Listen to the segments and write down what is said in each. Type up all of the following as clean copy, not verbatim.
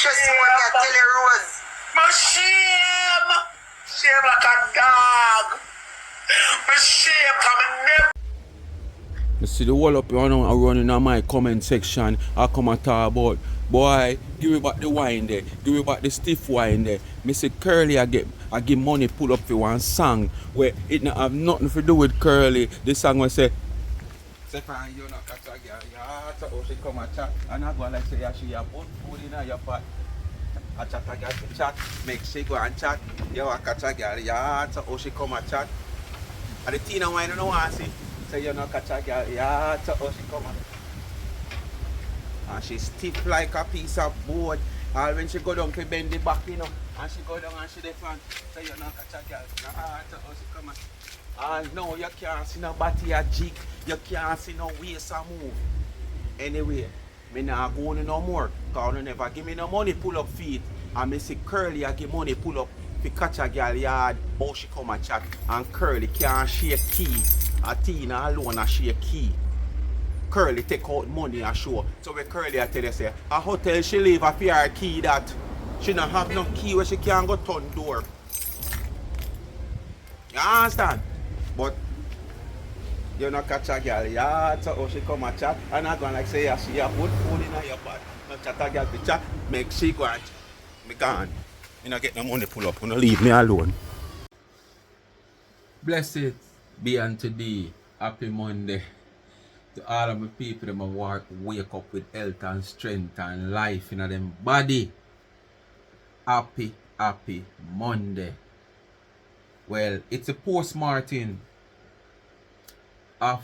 stress you want to tell your Rose. My shame. Shame like a dog. My shame coming never. You see the whole up running on my comment section. I come and talk about, boy, give me back the wine there. Give me back the stiff wine there. Me say Curly I give money pull up for one song where it not have nothing to do with Curly. The song will say, Stefan, you not catch a girl, yeah, so she come and chat. And I go like say, yeah, she have put food in your pot. I chat a girl to chat, make she go and chat. You want catch a girl, yeah, so she come and chat. And the teen and wine you know what I see. So you know catch a girl, yeah, so she come and. And she stiff like a piece of board. And when she go down to bend the back, you know, and she go down and she defend. So you know catch a girl, yeah, so she come and. And no, you can't see no body a jig. You can't see no waist a move. Anyway, me not going no more. Cause you never give me no money pull up feet. And me see Curly I give money pull up to catch a girl yard. How she come and chat. And Curly can't share key. A Tina alone a share key. Curly take out money and show. So when Curly I tell you say, a hotel she leave a fear key that she not have no key where she can't go turn door. You understand? But you not catch a girl, yeah, so she come and chat, and I go like say, yeah, she have put food in your pot. No chat a girl to chat, make she go and me gone. You not get no money pull up, you not leave me alone. Blessed be unto thee, happy Monday. To all of my people that wake up with health and strength and life in them body. Happy Monday. Well, it's a post-mortem of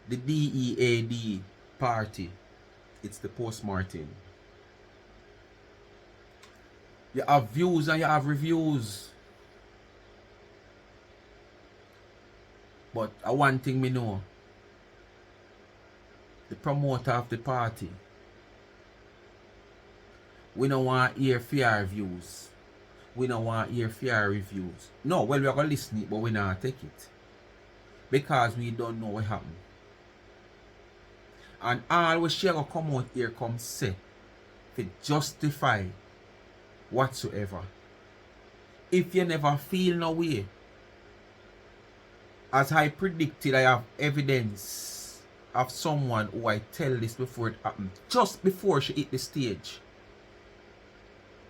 the DEAD party. It's the post-mortem. You have views and you have reviews. But one thing me know. The promoter of the party. We don't want to hear fair views. We don't want to hear fair reviews. No, well, we are going to listen it, but we not take it. Because we don't know what happened. And all we shall come out here come say to justify whatsoever. If you never feel no way, as I predicted, I have evidence of someone who I tell this before it happened. Just before she hit the stage.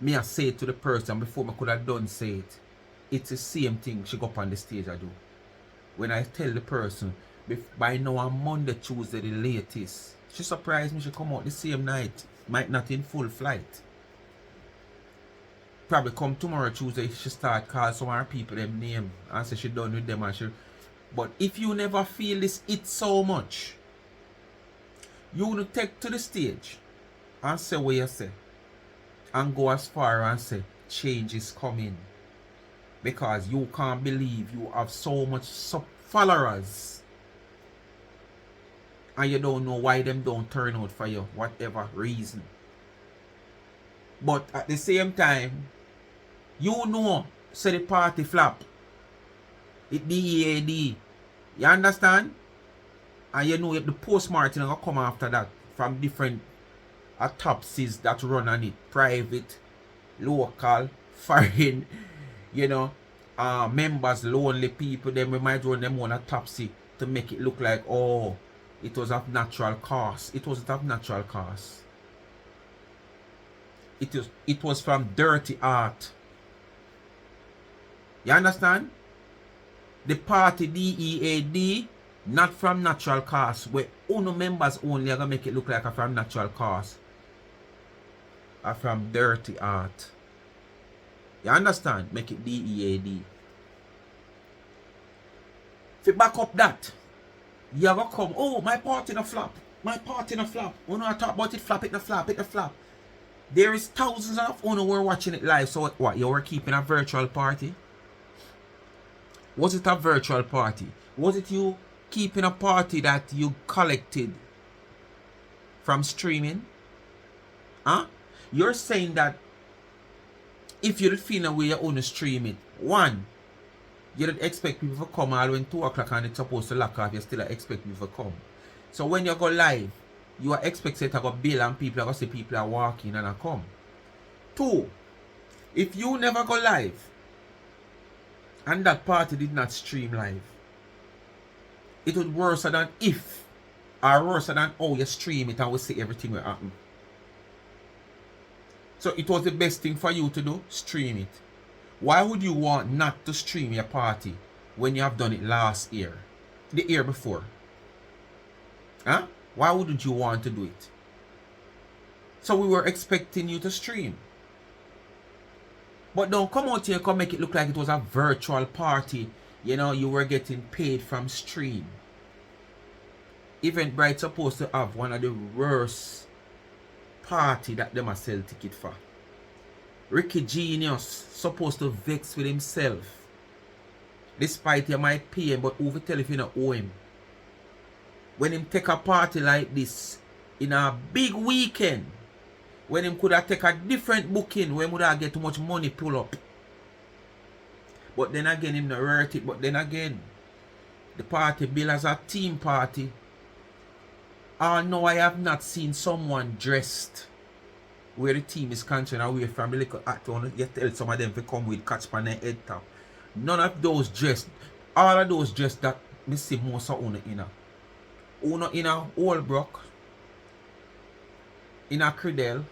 Me I say it to the person before I could have done say it. It's the same thing she go up on the stage I do. When I tell the person, by now on Monday, Tuesday, the latest, she surprised me, she come out the same night. Might not in full flight. Probably come tomorrow, Tuesday, she start call some of her people them name and say she done with them and she. But if you never feel this it so much, you will take to the stage and say what you say. And go as far and say change is coming. Because you can't believe you have so much followers. And you don't know why them don't turn out for you. Whatever reason. But at the same time, you know, say the party flop. It DEAD. You understand? And you know if the post-mortem will come after that. From different autopsies that run on it. Private, local, foreign. You know, members, lonely people, then we might run them on autopsy to make it look like, oh, it was of natural cause. It wasn't of natural cause. It was from dirty art. You understand? The party DEAD, not from natural cause, where UNO members only are going to make it look like a from natural cause. Or from dirty art. You understand? Make it DEAD. If you back up that, you're going to come, oh, my party in a flop. My party in a flop. When I talk about it, flop, it a flop, it a flop. There is thousands of UNO who are watching it live. So what, you were keeping a virtual party? Was it a virtual party? Was it you keeping a party that you collected from streaming? Huh? You're saying that if you don't feel a way you want to stream it, one, you don't expect people to come all when 2 o'clock and it's supposed to lock off, you still expect people to come. So when you go live, you are expected to go bill and people are going to see people are walking and come. 2, if you never go live and that party did not stream live, it would worse than if, or worse than how you stream it and we see everything will happen. So it was the best thing for you to do, stream it. Why would you want not to stream your party when you have done it last year, the year before? Huh? Why wouldn't you want to do it? So we were expecting you to stream. But don't come out here and come make it look like it was a virtual party. You know, you were getting paid from stream. Eventbrite supposed to have one of the worst party that them a sell ticket for. Ricky Genius supposed to vex with himself. Despite you might pay him, but who will tell if you don't owe him? When him take a party like this in a big weekend, when him could have take a different booking, when would have get too much money pull up. But then again, him not worth it. But then again, the party bill as a team party. Oh no, I have not seen someone dressed where the team is concerned away from the little act on. You tell some of them to come with catch on their head top. None of those dressed. All of those dressed that me see most of Una in a. Una in a Holbrook, in a Credell,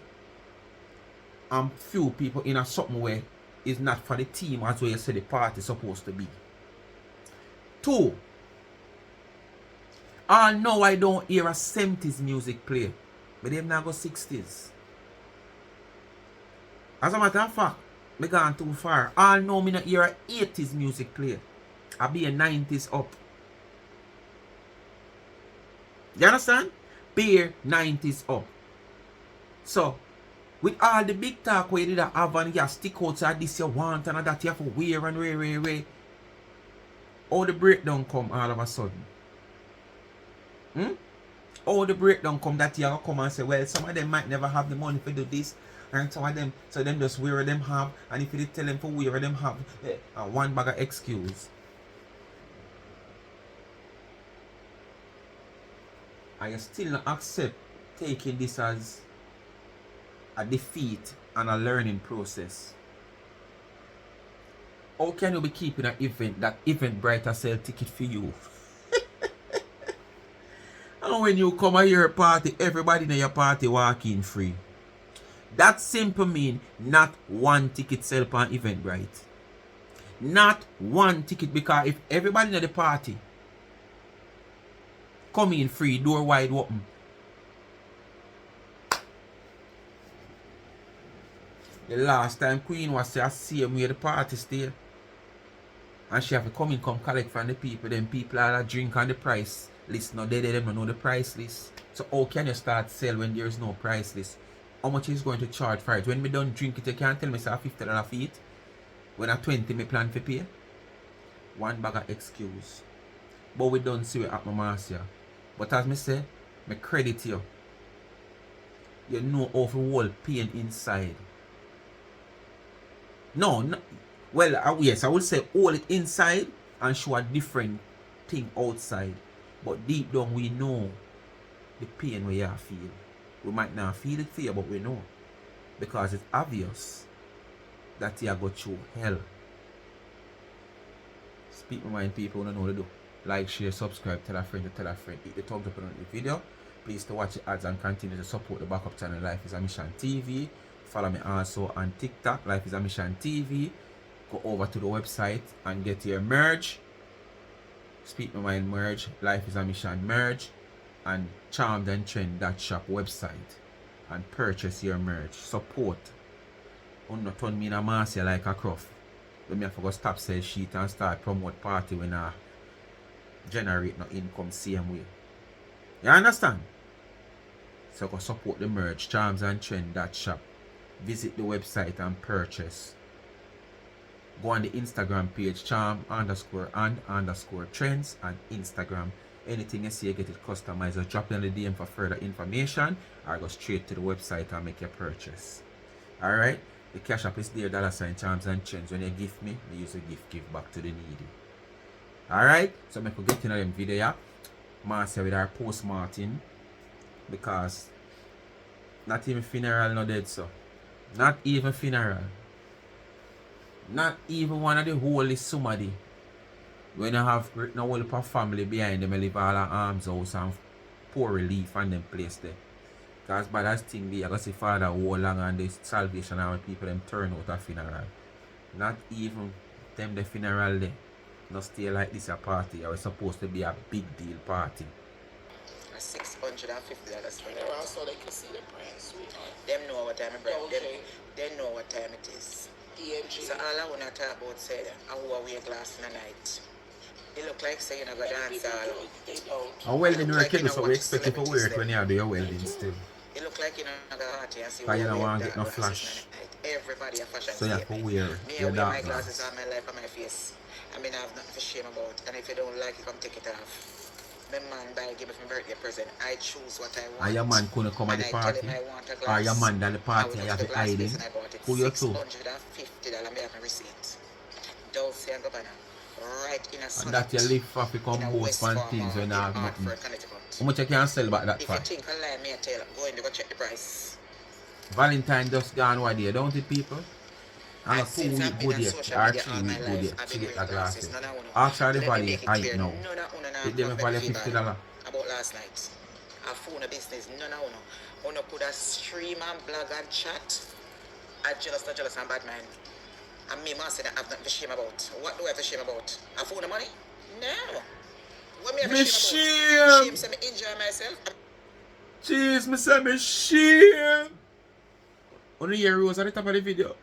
and few people in a something where is not for the team as where you say the party is supposed to be. 2. No, I don't hear a 70s music play, but they've now got 60s. As a matter of fact, me gone too far. No, me not hear a 80s music play. I be a 90s up. You understand? Beer 90s up. So, with all the big talk where you did have and you stick outside this you want and that you have to wear and wear. How the breakdown come all of a sudden? How the breakdown come that you come and say, well, some of them might never have the money to do this, and some of them, so them just wear them have, and if you did tell them for wear them have, one bag of excuse. I still not accept taking this as a defeat and a learning process. How can you be keeping an event that Eventbrite sell ticket for you? And when you come at your party, everybody in your party walk in free. That simple mean not one ticket sell on Eventbrite. Not one ticket, because if everybody in the party come in free, door wide open, the last time Queen was there, same way the party stay. And she have to come collect from the people. Then people are drink on the price list. Now they don't know the price list. So how can you start sell when there is no price list? How much is going to charge for it? When me don't drink it, you can't tell me say $50 for it. When I 20 me plan to pay. One bag of excuse. But we don't see it at my master. But as me say, me credit you. You know how to hold pain inside. No, well, yes, I would say hold it inside and show a different thing outside. But deep down, we know the pain we are feel. We might not feel it for you, but we know. Because it's obvious that you are going through hell. Speak my mind, people, don't know what to do. Like, share, subscribe, tell a friend to tell a friend. Hit the thumbs up on the video. Please to watch the ads and continue to support the backup channel Life is a Mission TV. Follow me also on TikTok, Life is a Mission TV. Go over to the website and get your merch. Speak my mind merch, Life is a Mission merch, and T.N.T.shop website, and purchase your merch. Support. Don't not turn me in a mass like a cruff. When me have to go stop sell sheet and start promote party when I generate no income same way. You understand? So go support the merch, T.N.T.shop. Visit the website and purchase. Go on the Instagram page, charm_and_trends on Instagram. Anything you see, you get it customized. Just drop in the DM for further information, or go straight to the website and make your purchase. Alright? The cash app is there, $ charms and trends. When you gift me, I use a give back to the needy. Alright? So I could get in them video. Marcia with our post-Martin, because not even funeral no dead, so Not even funeral. Not even one of the holy somebody. When you have no whole of family behind them, live all at arms house and poor relief and them place there. Because by that thing there, I got see Father hold long and the salvation and when people them turn out a funeral. Not even them the funeral there. Not stay like this a party. It was supposed to be a big deal party. $650 for that. So they can see the brand, sweetheart. Them know what time it bring. Okay. They know what time it is. T.N.T. So all I want to talk about say I will wear glass in the night. It look like say you know go dance all. They don't. A welding Look like work, you so know we what expect you to wear it when you do your welding still. It look like you know go party and see Because you don't wear want to dark get no glasses flash. in the night. Everybody a fashion So you have to statement. wear Me I your wear dark my glasses glasses. all my life on my face. I mean I have nothing to shame about. And if you don't like it, come take it off. My man buy give me my birthday present. I choose what I want. And your man couldn't come at And the I tell party. him I want a Or glass. your man at the I party went and you to have the to glass hide place him. and I bought it. Who you too? $650 me have my receipt. Dulce and Gabbana. Right in a And sunny. that you live for to come boast for things when you have nothing. How much you can sell back that If for? you think I lie, me I tell you, go in there, go check the price. Valentine just gone one day, don't it people? And a 2 since week I've been good on yet, social or media 3 all my week good life, yet. I've She been get wearing that glass glasses. yet. None of one. Actually Let me value make it height clear. now. None of one It them value $50. about last night. I phone a business, none of one. One put a stream and blog and chat. I jealous, not jealous, and bad man. And me must say that I have nothing to shame about. What do I have to shame about? I phone the money? No. What me have to Me shame about? shame. Shame say me enjoy myself. Jeez, me say me shame. Only hear Rose at the top of the video.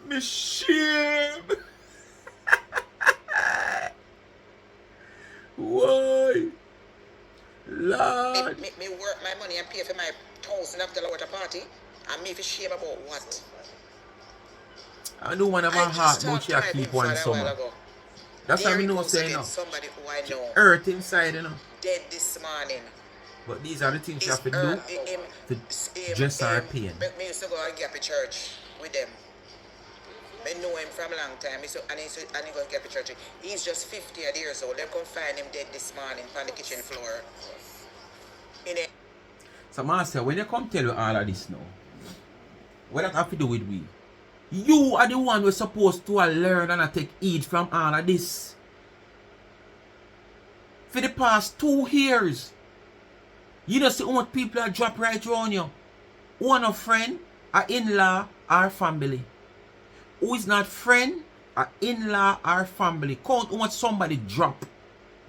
Me shame. Why? Lord. Me work my money and pay for my $1,000 at a party. And me for shame about what? I know one of my heart, but she keep one summer. That's how we know saying now. Somebody who I know Earth inside, you know. dead this morning. But these are the things you have to do Him, to dress our pain. Me used to go and Gap church with them. I know him from a long time. And he go to Gap church. He's just 50 years old. They come find him dead this morning on the kitchen floor. So master, when you come tell you all of this now, what that have to do with we? You are the one who's supposed to learn and take heed from all of this. For the past 2 years, you don't see how much people are drop right around you. One a friend, a in-law, or family. Who is not friend, a in-law, or family. Count how much somebody drop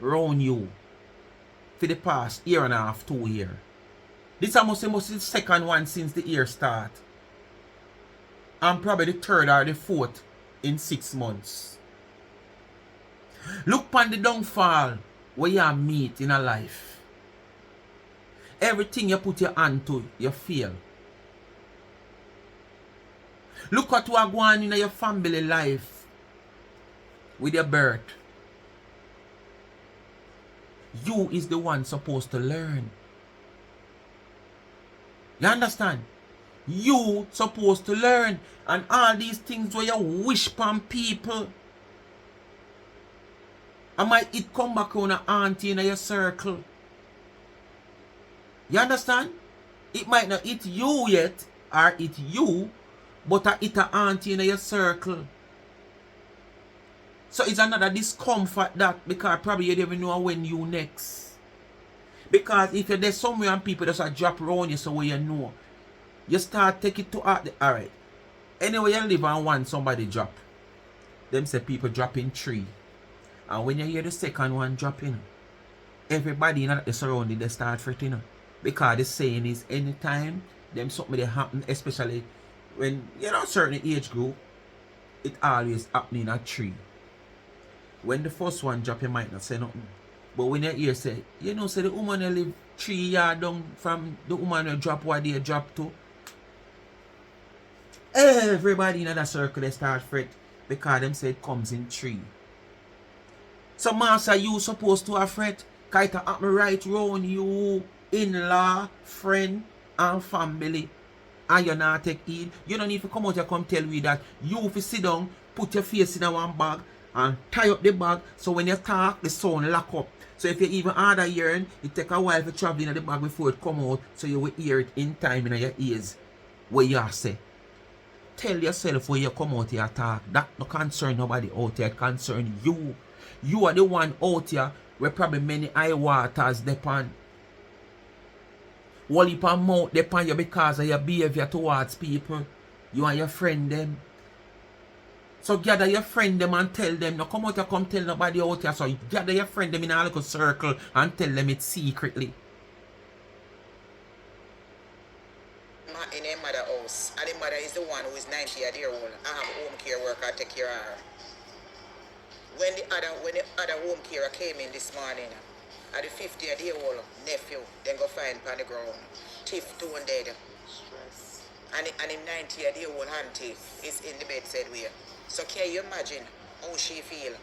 around you for the past 1.5 to 2 years. This is almost the second one since the year start. And probably the 3rd or the 4th in 6 months. Look upon the downfall where you meet in a life. Everything you put your hand to, you fail. Look at what going on in your family life with your birth. You is the one supposed to learn. You understand? You supposed to learn. And all these things where you wish upon people. And might it come back on an auntie in your circle. You understand? It might not hit you yet, or hit you, but it a auntie in your circle. So it's another discomfort that, because probably you don't even know when you next. Because if you're there somewhere and people just drop around you so where you know, you start take it to heart. Alright. Anyway you live and want somebody drop. Them say people dropping 3. And when you hear the second one dropping, everybody in the surrounding they start fretting. Because the saying is anytime them something they happen, especially when you know certain age group, it always happening at 3. When the first one drop, you might not say nothing. But when you hear say, you know, say the woman who live 3 yards down from the woman who drop what they drop to, everybody in that circle they start fret because them say it comes in 3. So master, you supposed to have fret, because it happen right round you, in-law, friend, and family. And you not take heed. You don't need to come out and come tell me that you if you sit down, put your face in one bag and tie up the bag so when you talk, the sound lock up. So if you even order hearing, it take a while to travel in the bag before it come out so you will hear it in time in your ears what you say. tell yourself where you come out here talk. That no concern nobody out here, it concern you. You are the one out here where probably many high waters depend. Whole heap of mouth depend you because of your behavior towards people. You and your friend them. So gather your friend them and tell them. No come out here come tell nobody out here. So gather your friend them in a little circle and tell them it secretly. In her mother house, and the mother is the one who is 90 years old. I have home care worker take care of her. When the other home carer came in this morning, at the 50-year-old nephew, then go find on the ground, tiff tone dead. Stress. And him 90-year-old auntie is in the bed said way. So can you imagine how she feel?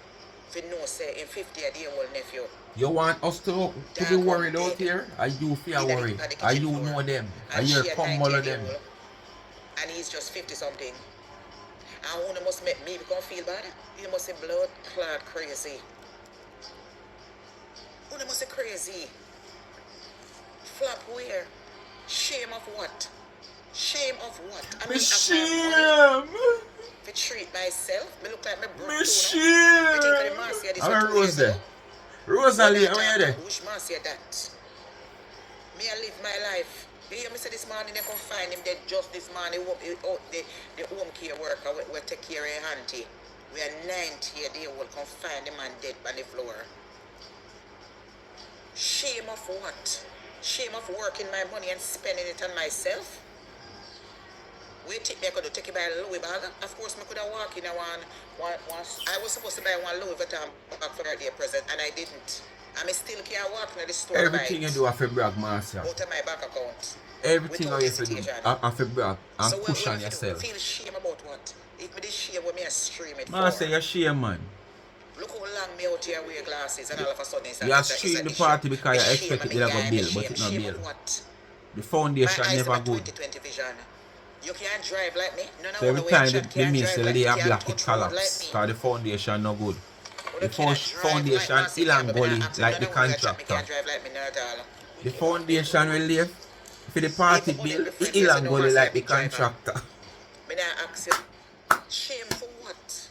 If you know say in 50-year-old nephew. You want us to be worried out here? Are you feel worried? Are you know them? Are you come all of them? And he's just 50 something. And who must make me become feel bad? You must say blood clot crazy. Who must say crazy? Flap where? Shame of what? Shame of what? I mean, shame! To treat myself, me look like me broke Me too, shame! no? You think the Marcia this I'm for 2 Rose years there. ago? Rosalie, how are you there? Which Marcia that? Me I live my life. You hear me say this morning they come find him dead just this morning. The home care worker we take care of your auntie. We are 90 years they will come find the man dead on the floor. Shame of what? Shame of working my money and spending it on myself? We take me I could take it by a Louis bag. Of course I could have walked in one I was supposed to buy one Louis Vuitton bag for birthday present and I didn't. And I still can't walk in the store. Everything you do have to brag, Marcia. Out of my bank account. Everything you have to do have to brag and so push on yourself. Feel shame about what? If me this shame when me I stream it Marcia, you're shame, man. Look how long me out here wear glasses and all of a sudden it's you stream the party because you expect it to go bill, but it's not bill. The foundation never good. 2020 vision. You can't drive like me. So every time the miss the layer black it collapse because the foundation no good. The foundation ilangoli like the contractor. The foundation will leave for the party bill ilangoli like the contractor. Me now ask you, shame for what?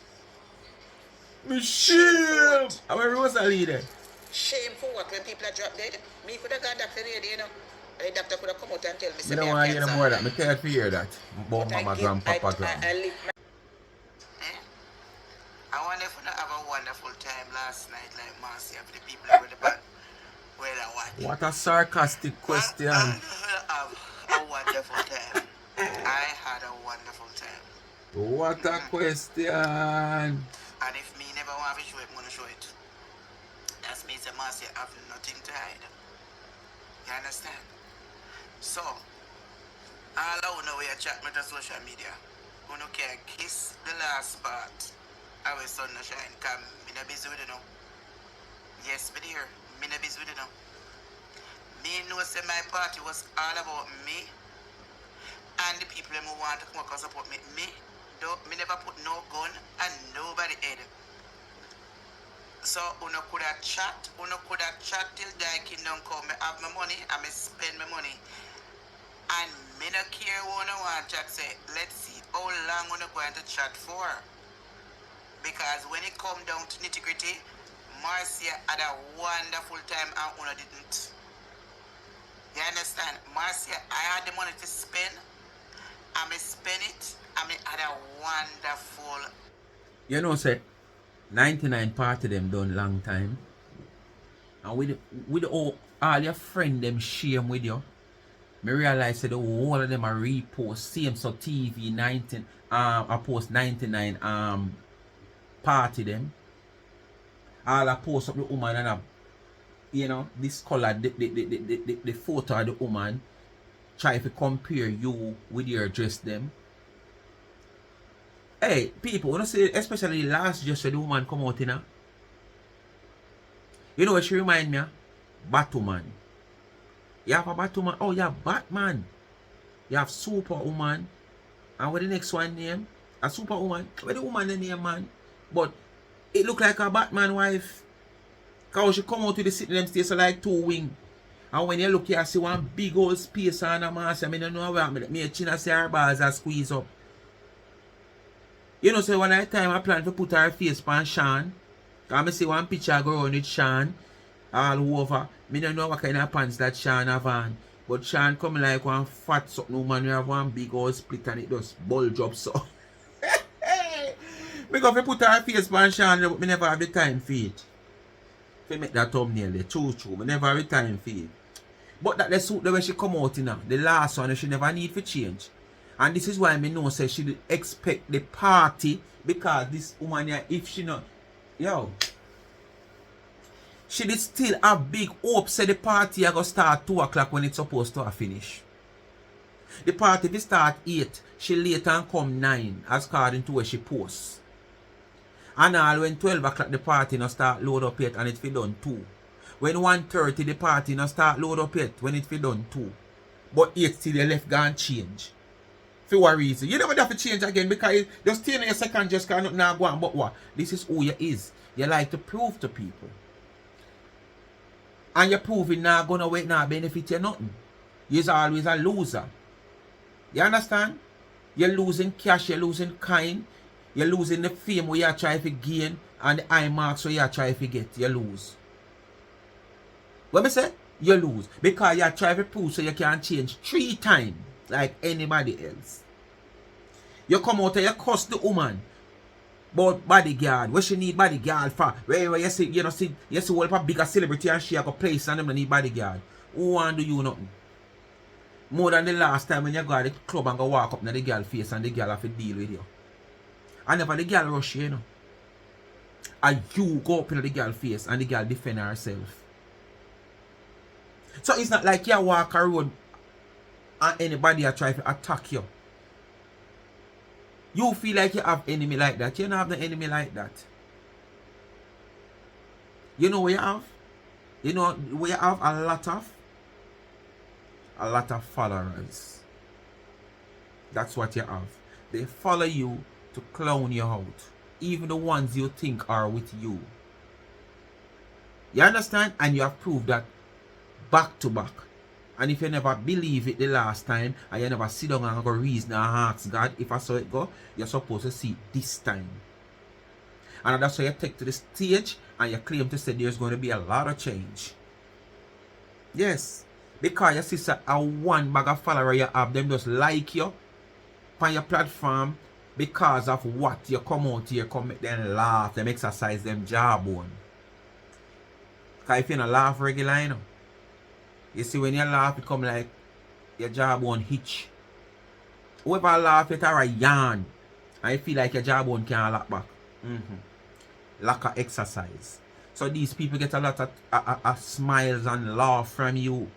Me shame! Our Rosalie there. Shame for what when people are dropped dead? Me could have gone doctor there, you know. The doctor could have come out and tell me. I don't want to hear more of that. I can't hear that. About mama, grandpapa, I wonder if we have a wonderful time last night, like Marcia, for the people who were the band. Well, what a sarcastic question. I have a wonderful time. I had a wonderful time. What a question. And if me never want to show it, I'm going to show it. That means that Marcia have nothing to hide. You understand? So, all I know we are chatting with the social media. Who no care kiss the last part. Our sun no shine. Come, me no busy with it now. Yes, me dear. Me no busy with it now. Me know say my party was all about me and the people who want to come and support me. Me never put no gun and nobody head. So uno could have chat till die kingdom come. I have my money and I spend my money. And me no care who no want chat say, let's see how long uno going to chat for. Because when it come down to nitty-gritty, Marcia had a wonderful time and uno didn't. You understand? Marcia, I had the money to spend. I spend it. I had a wonderful. You know, say 99 party them done long time. And with all your friend them shame with you. Me realize that the whole of them are repost same so TV 19 I post 99 party them. All I post up the woman and you know, this color, the photo of the woman, try to compare you with your dress them. Hey, people, you know, say, especially last just when the woman come out, you know what she remind me of? Batwoman. You have a Batwoman, oh, you have Batman. You have Superwoman. And what the next one name? A Superwoman. What the woman name, man? But it look like a Batman wife. Because she come out to the city them stay so like 2 wings. And when you look here, see one big old space on a mass. I mean, I don't know where me chin see her balls and squeeze up. You know, so one of the time I plan to put her face on Sean. Cause I see one picture go around with Sean all over. Me don't know what kind of pants that Sean have on. But Sean come like one fat something woman who have one big old split and it does bulge up so. Because if I put her face on Sean, but me never have the time for it. If I make that thumbnail, the true, me never have the time for it. But that the suit the way she come out in now, the last one she never need for change. And this is why me know say she did expect the party because this woman here, if she not, yo, she did still have big hope say the party are gonna start 2 o'clock when it's supposed to have finish. The party will start 8, she late and come 9 as according to where she posts. And all when 12 o'clock the party no start load up yet and it feel done 2. When 1:30 the party no start load up yet when it feel done 2. But 8 still the left gone change. For what reason? You never have to change again because just stay in your second just cannot now go on. But what? This is who you is. You like to prove to people. And you're proving now gonna wait now benefit you nothing. You're always a loser. You understand? You're losing cash, you're losing kind, you're losing the fame where you try to gain and the eye marks where you try to get. You lose. What me say? You lose. Because you try to prove so you can change 3 times like anybody else. You come out and you cuss the woman about bodyguard. What she need bodyguard for? Where you see, you know, see what a bigger celebrity and she have a place and them don't need bodyguard. Who want do you nothing? More than the last time when you go to the club and go walk up to the girl face and the girl have to deal with you. And never the girl rush you, you know. And you go up in the girl face and the girl defend herself. So it's not like you walk a road and anybody are trying to attack you. You feel like you have enemy like that. You don't have the enemy like that. You know what you have? You know what you have? A lot of followers. That's what you have. They follow you to clown you out. Even the ones you think are with you. You understand? And you have proved that back to back. And if you never believe it the last time, and you never sit down and go reason and ask God, if I saw it go, you're supposed to see it this time. And that's why you take to the stage and you claim to say there's going to be a lot of change. Yes. Because your sister a one bag of follower you have, them just like you on your platform because of what you come out here, come make them laugh, them exercise them jawbone. Because if you don't laugh regular, you know, you see when you laugh, it come like your jawbone hitch. Whoever laugh, it are a yarn. And you feel like your jawbone can't lock back. Lack of exercise. So these people get a lot of smiles and laugh from you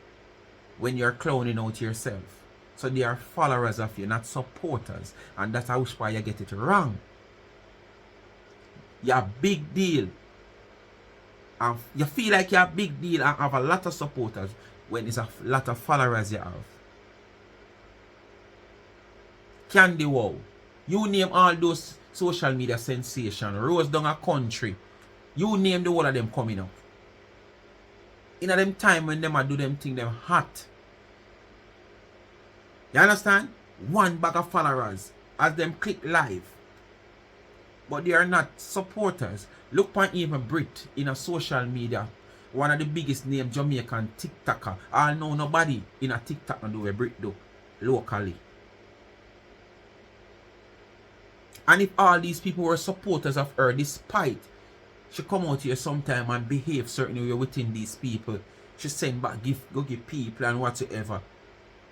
when you're clowning out yourself. So they are followers of you, not supporters. And that's how why you get it wrong. You're a big deal. And you feel like you're a big deal and have a lot of supporters when it's a lot of followers you have. Candy Wow. You name all those social media sensations. Rose down a country. You name the whole of them coming up. In a them time when them a do them thing them hot. You understand? One bag of followers as them click live. But they are not supporters. Look upon even Brit in a social media. One of the biggest name Jamaican TikToker. I know nobody in a TikTok and do a Brit do locally. And if all these people were supporters of her despite she come out here sometime and behave certain way within these people, she send back gift, go give people and whatsoever.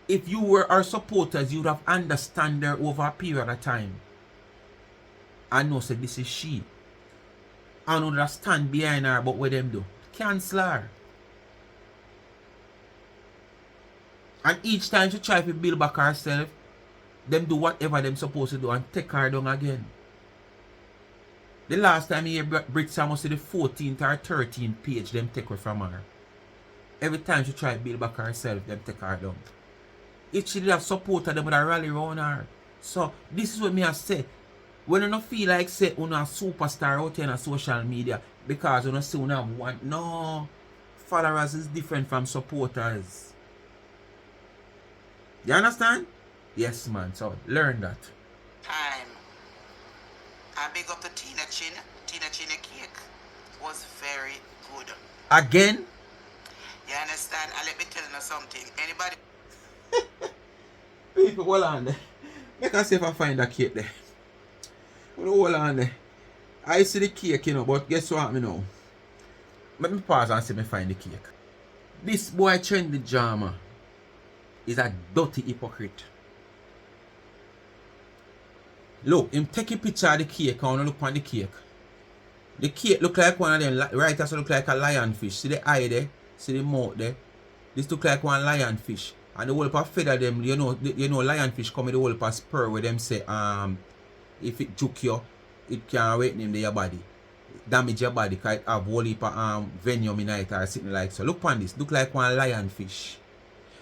If you were our supporters, you would have understand her over a period of time. I know say this is she. I know that stand behind her, but what them do? Cancel her. And each time she try to build back herself, them do whatever them supposed to do and take her down again. The last time you hear Brit must see the 14th or 13th page them take her from her. Every time she try to build back herself, them take her down. If she did have support, them would have rally around her. So this is what me I say. When you don't feel like say you a superstar out here on social media because you don't see you have one. No. Followers is different from supporters. You understand? Yes man, so learn that. Time. And big up to Tina Chin. Tina Chin cake was very good. Again? You understand? And let me tell you something. Anybody? People, hold on there. Make us see if I find that cake there. Hold on there. I see the cake, you know, but guess what, me know? Let me pause and see me find the cake. This boy Trendy Drama is a dirty hypocrite. Look, him take a picture of the cake and look on the cake. The cake look like one of them, right? That's look like a lionfish. See the eye there? See the mouth there? This look like one lionfish. And the whole of feather them, you know lionfish come with the whole of spur where them say, if it juke you, it can wait in your body. Damage your body because it have whole heap of venom in it or something like so. Look on this, look like one lionfish.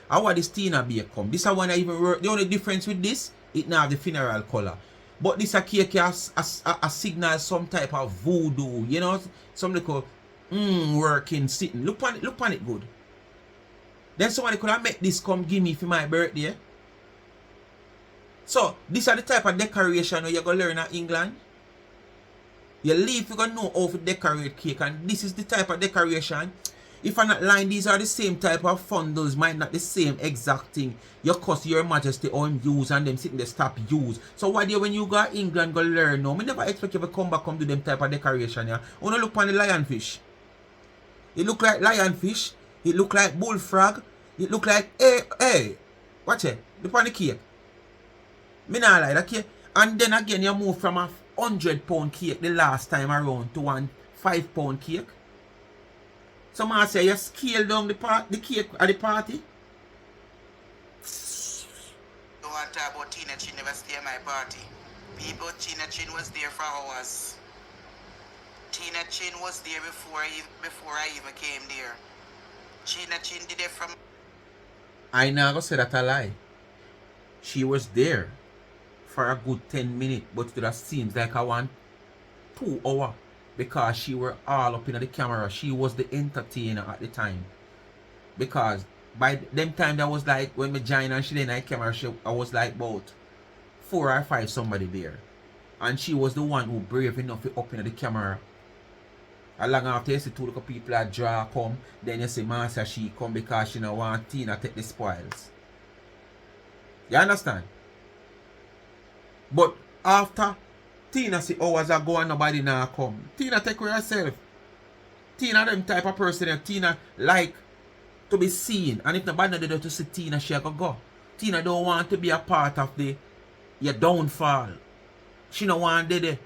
How are this Tina beer come? This is one I even work. The only difference with this, it now have the funeral color. But this a cake a signal some type of voodoo, you know, some little working sitting. Look on it good. Then somebody could have make this come give me for my birthday. So these are the type of decoration you're gonna learn in England. You leave, you're gonna know how to decorate cake, and this is the type of decoration. If I'm not lying, these are the same type of fundles, might not the same exact thing. Your cost your majesty on use and them sitting there stop use. So why do when you go to England go learn now? Me never expect you to come back come do them type of decoration, yeah. Wanna look on the lionfish. It look like lionfish, it look like bullfrog, it look like hey, watch it, look on the cake. Me not like that cake. And then again you move from a 100-pound cake the last time around to one 5-pound cake. Some man say you scale down the cake at the party. Don't want to talk about Tina Chin never stay at my party. People, Tina Chin was there for hours. Tina Chin was there before I even came there. Tina Chin did it from... I never said that a lie. She was there for a good 10 minutes, but it just seems like I want 2 hours. Because she were all up in the camera. She was the entertainer at the time. Because by them time that was like when me joined and she didn't have camera, I was like about 4 or 5 somebody there. And she was the one who brave enough to up in the camera. Along after you see 2 little people that draw come, then you see Master she come because she don't want Tina take the spoils. You understand? But after Tina see hours ago and nobody now come. Tina take care of herself. Tina them type of person that Tina like to be seen. And if nobody there to see Tina, she go. Tina don't want to be a part of your downfall. She don't want there.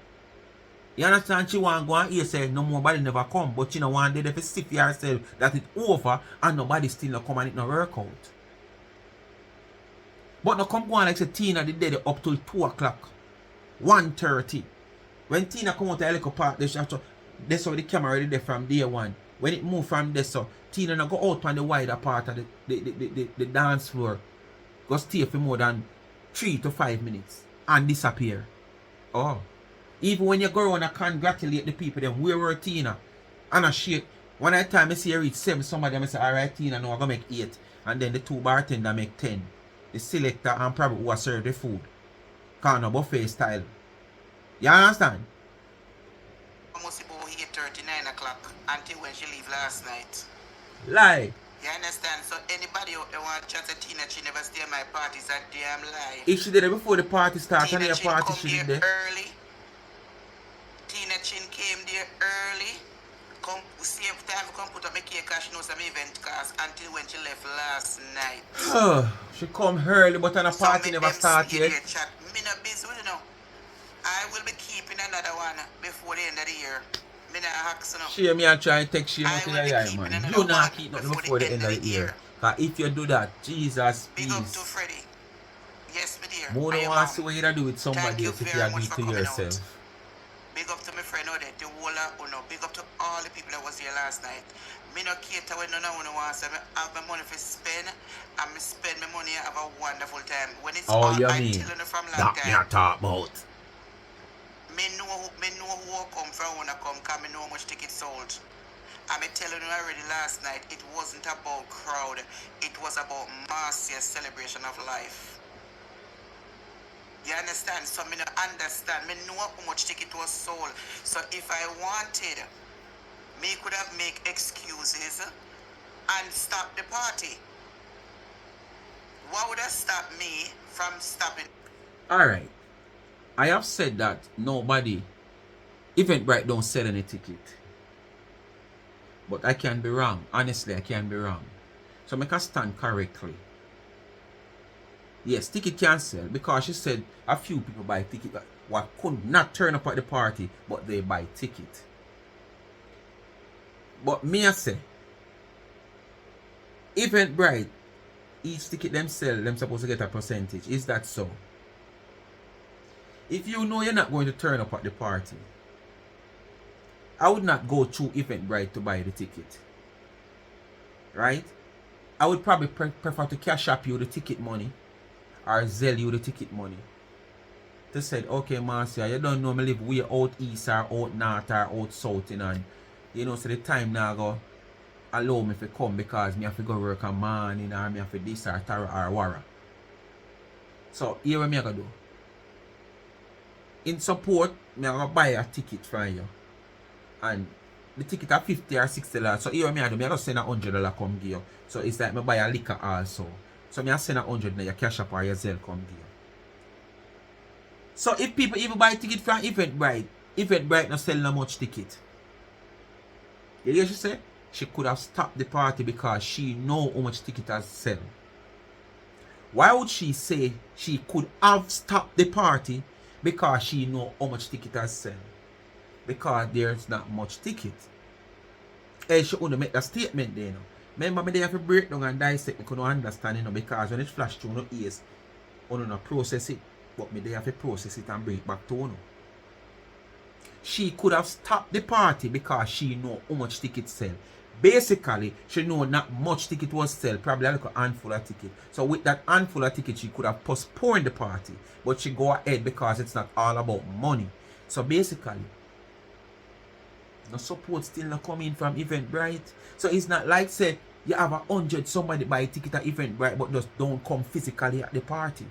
You understand? She want to go and hear say no more nobody never come. But she don't want there to see for herself that it's over and nobody still not come and it not work out. But no come go on like say Tina did there up till 2 o'clock. 1:30. When Tina come out of the little part, that's how the camera already there from day one. When it moved from there, so Tina not go out on the wider part of the dance floor. Go stay for more than 3 to 5 minutes and disappear. Oh. Even when you go around and congratulate the people, then where were Tina? And I shake. One at a time I see you reach 7, somebody I say, alright Tina, now I'm gonna make 8. And then the 2 bartender make 10. The selector and probably who serve the food. Kind of buffet style. You understand? Almost about 8:30, 9 o'clock until when she leave last night. Lie. You understand? So anybody out there want to chat to Tina Chin never stay at my party is a damn lie. If she did it before the party started, and Tina your Chin party come she did there there. early. Tina Chin came there early. Come same time come put up my cake because she knows some event cost until when she left last night. She come early but on a party never started yet. Chat. Me not busy with you know. I will be keeping another one before the end of the year. Me not ask you know. She me and try to text you I to will be your eye, keeping man. another You not one keep nothing before the end of the year. Cause if you do that, Jesus, Big up to please. Freddy. Yes, me dear. More don't want to see what you do with somebody else if you agree to yourself. Big up to my friend out there, the whole of big up to all the people that was here last night. Me no cater when none of you want to have my money for spend, and me spend my money have a wonderful time. When it's Oh, all, you I'm mean? telling you from long That me time. a talk about. Me know who come from when I come, cause me know how much tickets sold. And me telling you already last night, it wasn't about crowd, it was about massive celebration of life. You understand? So me no understand. Me know how much ticket was sold. So if I wanted, me could have make excuses and stop the party. What would have stopped me from stopping? Alright. I have said that nobody, Eventbrite don't sell any ticket. But I can be wrong. Honestly, I can be wrong. So make her stand correctly. Yes, ticket can sell because she said a few people buy ticket that what could not turn up at the party, but they buy ticket. But me I say, Eventbrite, each ticket them sell, them supposed to get a percentage. Is that so? If you know you're not going to turn up at the party, I would not go through Eventbrite to buy the ticket. Right? I would probably prefer to cash up you the ticket money or sell you the ticket money. They said, okay, Marcia, you don't know me live way out east or out north or out south, you know. And, you know, so the time now go allow me to come because me have to go work a morning or me have to this or Tara or Wara. So here what me gonna do. In support, me gonna buy a ticket from you. And the ticket are $50 or $60. So here what me I do, me I just send $100 come give you. So it's like me buy a liquor also. So me I send $100 your cash up or your Zelle come give you. So if people even buy ticket from Eventbrite not sell no much ticket. You hear she say? She could have stopped the party because she know how much ticket has sell. Why would she say she could have stopped the party because she know how much ticket has sell? Because there's not much ticket. And she only make that statement there, you know. Remember me they have to break down and dissect, me couldn't understand, you know, because when it flash through no ears, you don't process it. But me they have to process it and bring it back to you. She could have stopped the party because she know how much tickets sell. Basically, she know not much ticket was sell, probably like a handful of ticket. So with that handful of ticket, she could have postponed the party. But she go ahead because it's not all about money. So basically, no support still not coming from Eventbrite. So it's not like say you have 100 somebody buy a ticket at Eventbrite but just don't come physically at the party.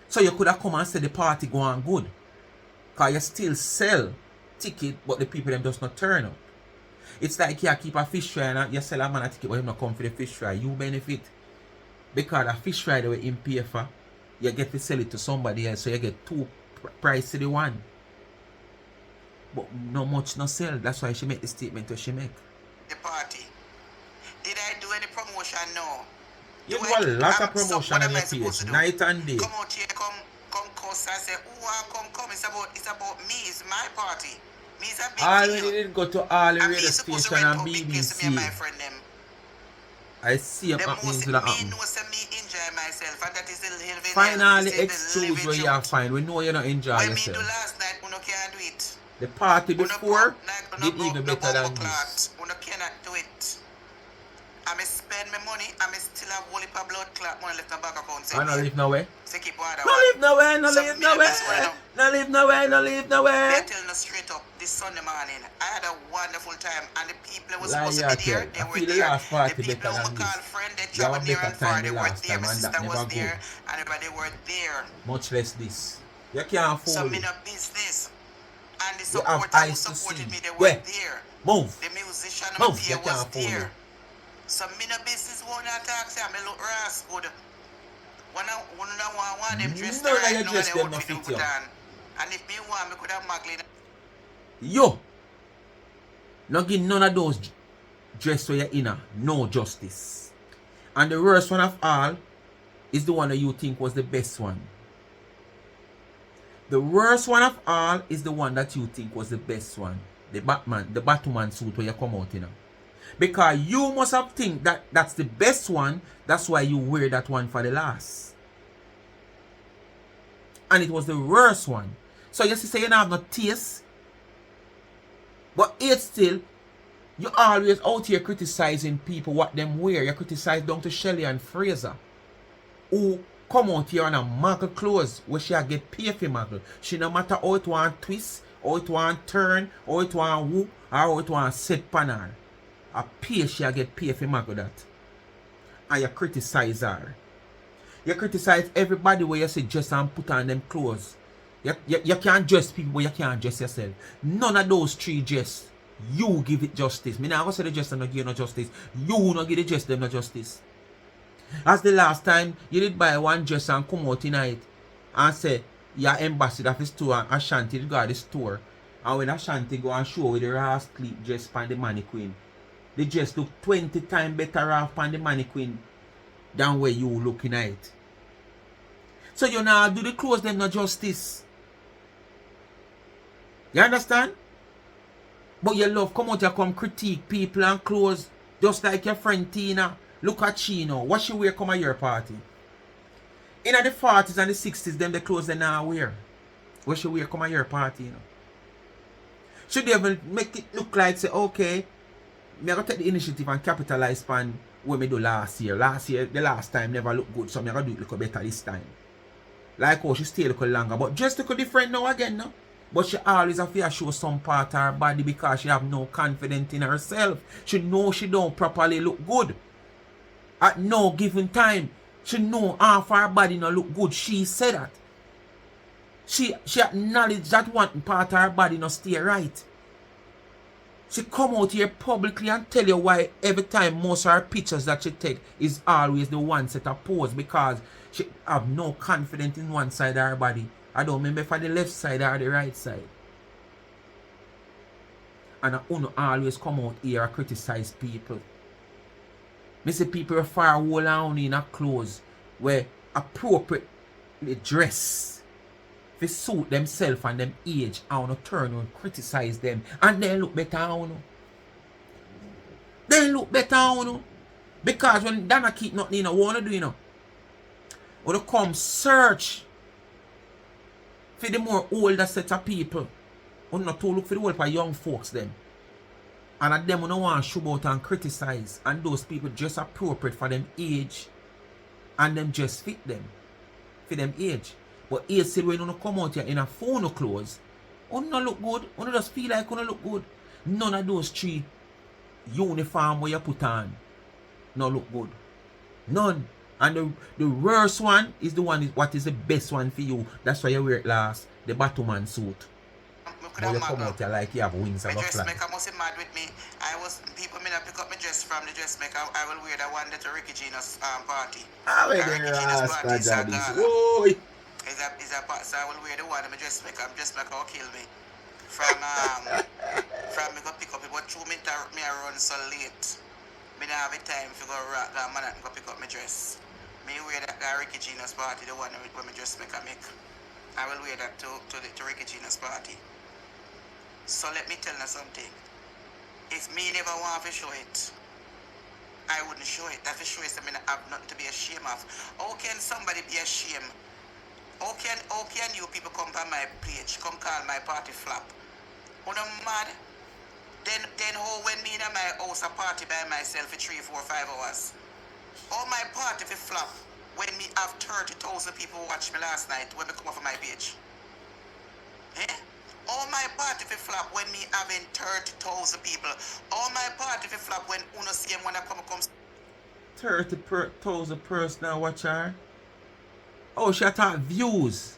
So you could have come and say the party going good. Because you still sell ticket, but the people them just not turn up. It's like you keep a fish fry and you sell a man a ticket, but him not come for the fish fry. You benefit. Because a fish fry that we in pay for, you get to sell it to somebody else, so you get two price to the one. But no much no sell. That's why she make the statement that she make. The party. Did I do any promotion? No. You do a lot of promotion on your page, night and day. Come out here, come cuss and say, oh, come. It's about me. It's my party. Me is a big Already deal. did go to all the And radio me supposed to station rent and out big place to me and my BBC. friend them. I see a Them happening most to that me happen. know say me enjoy myself, and that is the living. Find all this the is excuse where you truth. find. We know you don't enjoy When me do yourself. last night, uno can't do it. The party Uno before broke, did uno even broke better the than bumper this. clot. Uno cannot do it. I may spend my money, I may still have whole heap of blood clot money left in my bank account. I don't live nowhere. So keep water. No live nowhere, no So live me and nowhere. this one now. No live nowhere, no live nowhere. They're telling us straight up this Sunday morning. I had a wonderful time, and the people that was supposed to Liar be there, tell. they I were feel the there. last party The people better who than call this. friend, they You have a traveled near better and far, time they the were last there. time My and that sister was never there, good. and everybody were there. Much less this. You can't So afford me it. no business. And the You have supporters who eyes to supported see. me, they were Yeah. there. Move. The musician Move. here You was can't afford there. it. So me no business won't talk, say I look ras good. When I want them dressed None of right your now, dress and they them would no fit them fit you. put on. And if me want, me could have Magdalene. Yo. Not give none of those dress where you're in no justice. And the worst one of all is the one that you think was the best one. The worst one of all is the one that you think was the best one. The Batman suit where you come out in. Because you must have think that that's the best one. That's why you wear that one for the last. And it was the worst one. So you say you don't have no taste. But yet still, you always out here criticizing people what them wear. You criticize down to Shelly and Fraser, who come out here on a muggle clothes where she get paid for muggle. She no matter how it want twist, how it want turn, how it want whoop, or how it want set panel. A pay she get paid for muggle that. And you criticize her. You criticize everybody where you say dress and put on them clothes. You can't dress people, but you can't dress yourself. None of those three dress. You give it justice. Me now go say the dress and not give no justice. You not give the dress them no justice. As the last time you did buy one dress and come out tonight and say you're ambassador of the store and Ashanti go to the store. And when Ashanti go and show with the raw sleep dress on the mannequin, the dress look 20 times better off on the mannequin than where you looking at it. So you now do the clothes them no justice. You understand? But you love come out you come critique people and clothes just like your friend Tina. Look at Chino. What she wear come at your party? In the 40s and the 60s, them the clothes they now wear. What she wear come at your party, you know? Should they even make it look like say, okay, me I go take the initiative and capitalize on what me do last year. Last year, the last time never look good, so me I go do it look better this time. Like how she stay look longer, but just look different now again, no? But she always have to show some part of her body because she have no confidence in herself. She know she don't properly look good. At no given time, she know half her body not look good. She said that. She acknowledged that one part of her body not stay right. She come out here publicly and tell you why every time most of her pictures that she take is always the one set of pose because she have no confidence in one side of her body. I don't remember if I the left side or the right side. And I always come out here and criticize people. Me see people are far whole on in a clothes where appropriately dress to suit themselves and them age and no turn and criticize them and they look better on you. They look better on you. Because when Dana keep nothing you know, what wanna do you know? Wanna come search for the more older set of people. Wanna not to look for the whole for young folks them. And at them who don't want to show out and criticize. And those people just appropriate for them age. And them just fit them. For them age. But age said when you come out here in a phone clothes, you don't look good. You just feel like you don't look good. None of those three uniform where you put on no look good. None. And the worst one is the one what is the best one for you. That's why you wear it last. The Batman suit. But you come out here like you have wings and a fly. Dressmaker must be mad with me. People may not pick up my dress from the dressmaker. I will wear the one that Ricky Gina's party. Ricky Gina's party. So I will wear the one that my dressmaker will kill me. From me go pick up it, but through me I run so late. Me don't have the time to go rock that man and go pick up my dress. Me wear that Ricky Gina's party, the one where my dressmaker make. I will wear that to Ricky Gina's party. So let me tell you something. If me never want to show it, I wouldn't show it. That for sure is I have nothing to be ashamed of. How can somebody be ashamed? How can you people come by my page, come call my party flop? When I'm mad, then how when me in my house a party by myself for 3, 4, 5 hours? How my party for flop when me have 30,000 people watch me last night when me come off of my page? Eh? All my party for flop when me having 30,000 people. All my party for flop when uno see him when I come. 30,000 person now watch her. Oh, she attack views.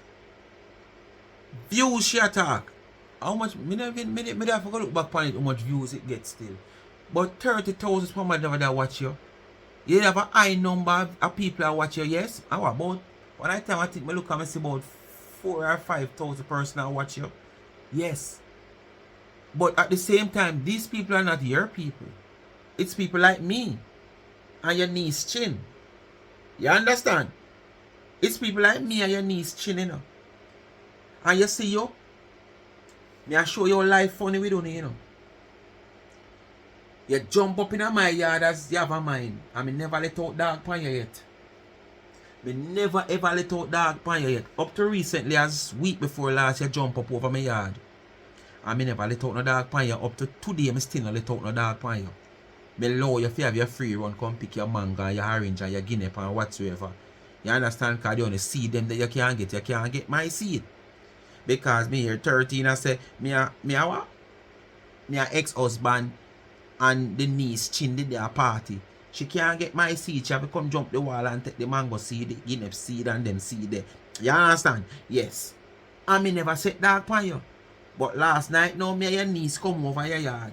Views she attack. How much? Me have to go look back on it how much views it gets still. But 30,000 people never that watch you. You have a high number of people that watch you, yes? How about? When I time I think me look and see about 4,000 or 5,000 person that watch you. Yes. But at the same time, these people are not your people. It's people like me. And your niece Chin. You understand? It's people like me and your niece Chin, you know. And you see you. Me I show your life funny with you know. You jump up in my yard as you have a mind. And me never let out dog pan you yet. Me never ever let out dog pan you yet. Up to recently as week before last you jump up over my yard. And me never let out no dog pan you. Up to today me still not let out no dog pan you. Me allow you if you have your free run come pick your mango, your orange and your guinea and whatsoever. You understand? Because you only see them that you can't get my seed. Because me here 13 I say me a what? Me a ex-husband and the niece Chin did their party. She can't get my seed. She have to come jump the wall and take the mango seed, the guinea seed and them seed there. You understand? Yes. And me never set dark on you. But last night, now me and your niece come over your yard.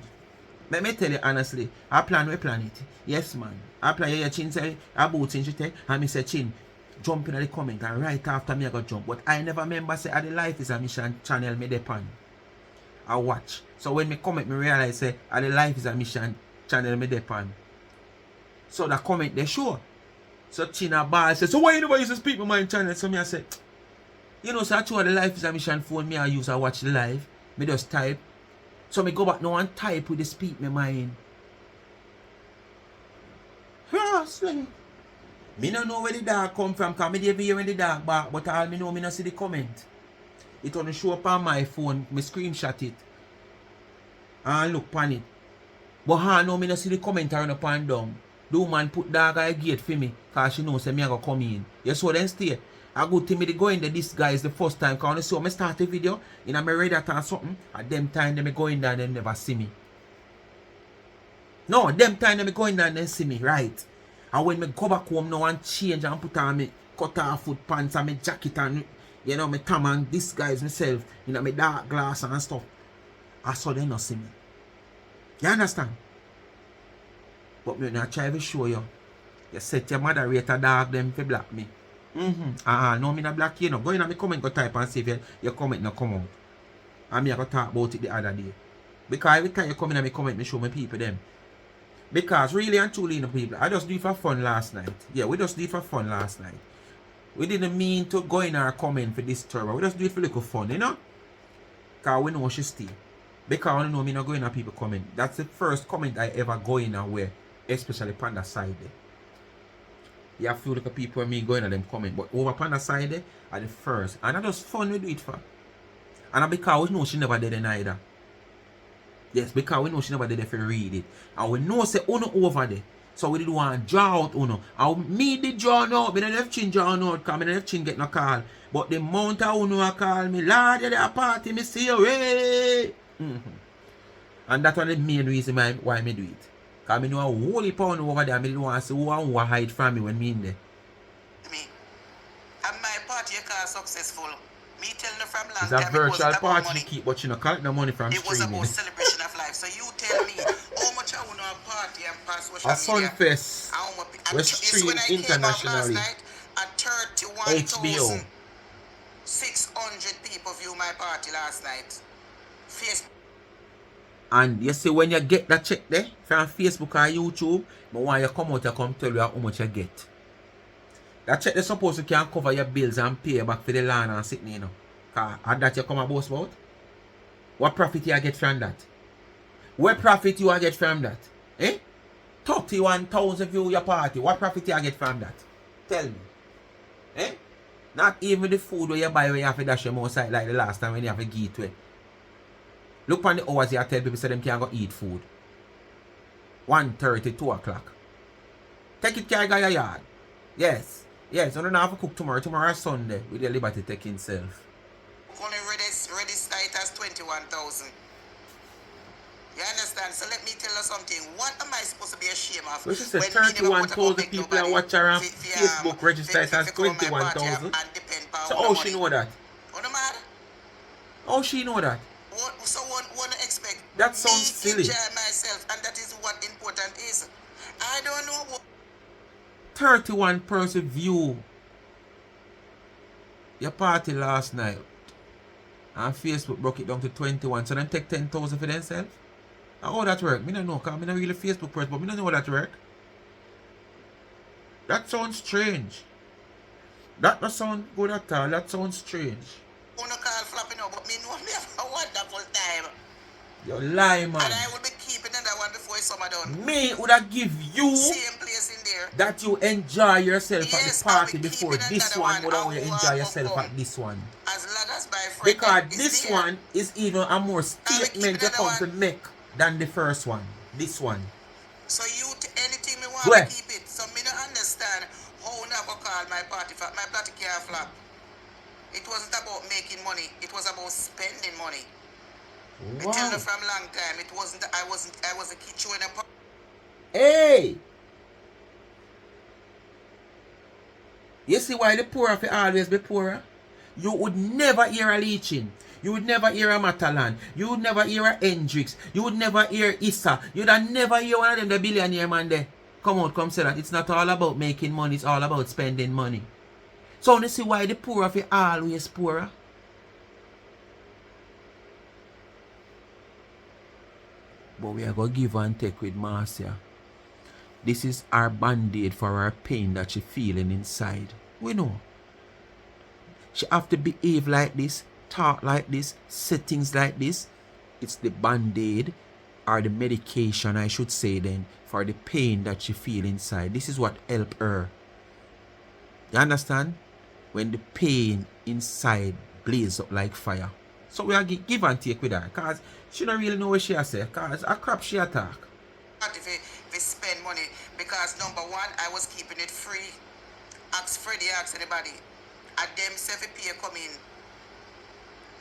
Let me tell you honestly, I plan it. Yes, man. I plan your chin say, about chin she take, and me say chin, jump in the comment, and right after me I go jump. But I never remember say, the Life is a Mission channel me depend. I watch. So when me comment, me realize say, the Life is a Mission channel me depend. So the comment they show. So China Ball says, so why you never use to speak with my channel? So me I say, you know, so I the Life is a Mission phone me I use, I watch the live. Me just type. So me go back now and type with the speak my mind. Honestly. Me no know where the dog come from, because me never hear when the dog bark, but all me know me no see the comment. It only show up on my phone, me screenshot it. And look pan it. But I know me no see the comment around up and down. The woman put dog at a gate for me, because she knows say me I go come in. You saw them stay. A good thing me they go in there, this guy is the first time, because when I saw me start the video, in a me read that or something, at them time they me go in there and they never see me. No, them time they me go in there and they see me, right? And when me go back home now and change and put on me cut off foot pants and me jacket and, you know, me tam and disguise myself, you know, me dark glass and stuff, I saw them not see me. You understand? But me not try to show you. You set your moderator dog them to block me. No, me not black you know. Go in and me comment, go type and see if your comment not come out. And me I go talk about it the other day. Because every time you come in and me comment, me show my people them. Because really and truly, you know, people, I just do it for fun last night. Yeah, we just did it for fun last night. We didn't mean to go in our comment for this turbo. We just do it for little fun, you know? Because we know she stay. Because we know me not going at people comment. That's the first comment I ever go in and where, especially on the side there. You have few little people me going at them comment, but over on the side there are the first. And that's just fun we do it for. And because we know she never did it either. Yes, because we know she never did it for read it. And we know say Uno over there. So we did want to draw out Uno. And me did draw out. I don't have chin draw out because I don't have chin get no call. But the amount of Uno call me, Lord, you're at a party, me see you, hey! And that's one of the main reason why I do it. Because I know a whole heap of Uno over there. I don't want to see who I hide from me when me in there. Me. And my party you call successful. Me telling you from long it's time. It's a virtual party money. to keep, but you know, collect the money from it streaming. It was about celebration of life. So you tell me how much I want to party and pass social a media. A Sunfest. We stream internationally. At 31,600 H.B.O. people view my party last night. Facebook. And you see when you get that check there from Facebook or YouTube, but when you come out, you come tell you how much you get. That check they supposed to can cover your bills and pay back for the land and sitting, you know. Cause at that you come and boast about. What profit you get from that? What profit you get from that? 31,000 view your party. What profit you get from that? Tell me. Not even the food where you buy when you have to dash them outside like the last time when you have to get to it. Look on the hours you tell people so them can go eat food. 1:30, 2 o'clock. Take it care of your yard. Yes. Yes, I don't have to cook tomorrow. Tomorrow is Sunday with the Liberty taking self. Only ready site as 21,000. You understand? So let me tell you something. What am I supposed to be ashamed of? Which is 31,000 people are watching around Facebook registered as 21,000. So how she know that? What am I? How she know that? So one expect that sounds silly. Enjoy myself, and that is what important is. I don't know what 31 person view your party last night. And Facebook broke it down to 21. So then take 10,000 for themselves. How that work? Me don't know, because I'm not really Facebook person, but me don't know how that work. That sounds strange. That don't sound good at all. That sounds strange. I don't call flapping out, but me know me have a wonderful time. You lie, man. And I will be keeping that one before it's summer done. Me would have give you same place in there that you enjoy yourself at the party before this one would have enjoy yourself at this one. As long as my friend because this there. One is even a more statement you come to make than the first one. This one. So you anything me want to keep it. So me don't understand how now go call my party flap. My party can't flap. It wasn't about making money. It was about spending money. Wow. I tell you from long time. It wasn't. I was a kid showing a. Hey, You see why the poor have to always be poorer? You would never hear a Leachin. You would never hear a Matalan. You would never hear a Hendrix. You would never hear Issa. You'd never hear one of them, the billionaire man there. Come out, come say that. It's not all about making money. It's all about spending money. So you see why the poor have to always poorer? But we are going to give and take with Marcia. This is our band-aid for our pain that she's feeling inside. We know. She have to behave like this, talk like this, say things like this. It's the band-aid, or the medication I should say then, for the pain that she feel inside. This is what help her. You understand? When the pain inside blaze up like fire. So we are give and take with her. Because she don't really know what she has say. Because a crap she attack. If we spend money, because number one, I was keeping it free. Ask Freddie, ask anybody. And them say if pay come in.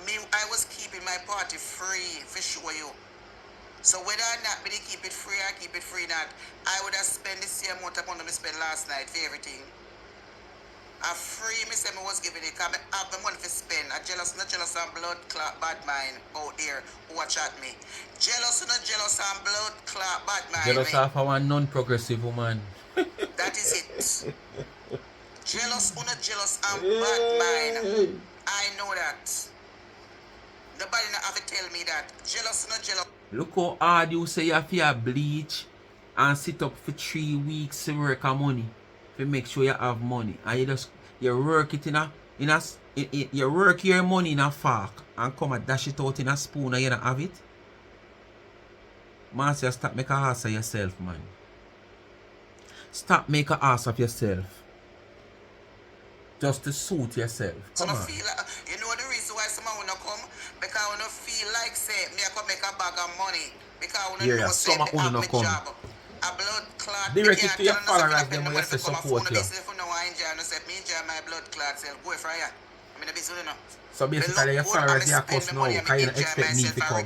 Me, I was keeping my party free, for sure you. So whether or not me keep it free or keep it free not, I would have spent the same amount of money I spent last night for everything. A free me say me was giving it because I have the money to spend. I jealous, not jealous and blood clot bad mind out there who watch at me. Jealous, not jealous and blood clot bad mind. Jealous of a non-progressive woman. That is it. Jealous, not jealous and bad mind. I know that. Nobody not have to tell me that. Jealous, not jealous. Look how hard you say you have to bleach and sit up for 3 weeks to work on money. To make sure you have money. And you work it you work your money in a fork and come and dash it out in a spoon and you don't have it. Marcia, stop make a ass of yourself, man. Stop make a ass of yourself. Just to suit yourself. Come on. Feel like, you know the reason why someone wanna come? Because I wanna feel like say me I come make a bag of money. Because I wanna know say me have my job. A blood clot. Direct it to your followers them when you say support you. If you know I enjoy, I say me enjoy my blood clot self. Go for ya. I mean the business you know. So basically your followers you cost now. Because you don't expect me to come.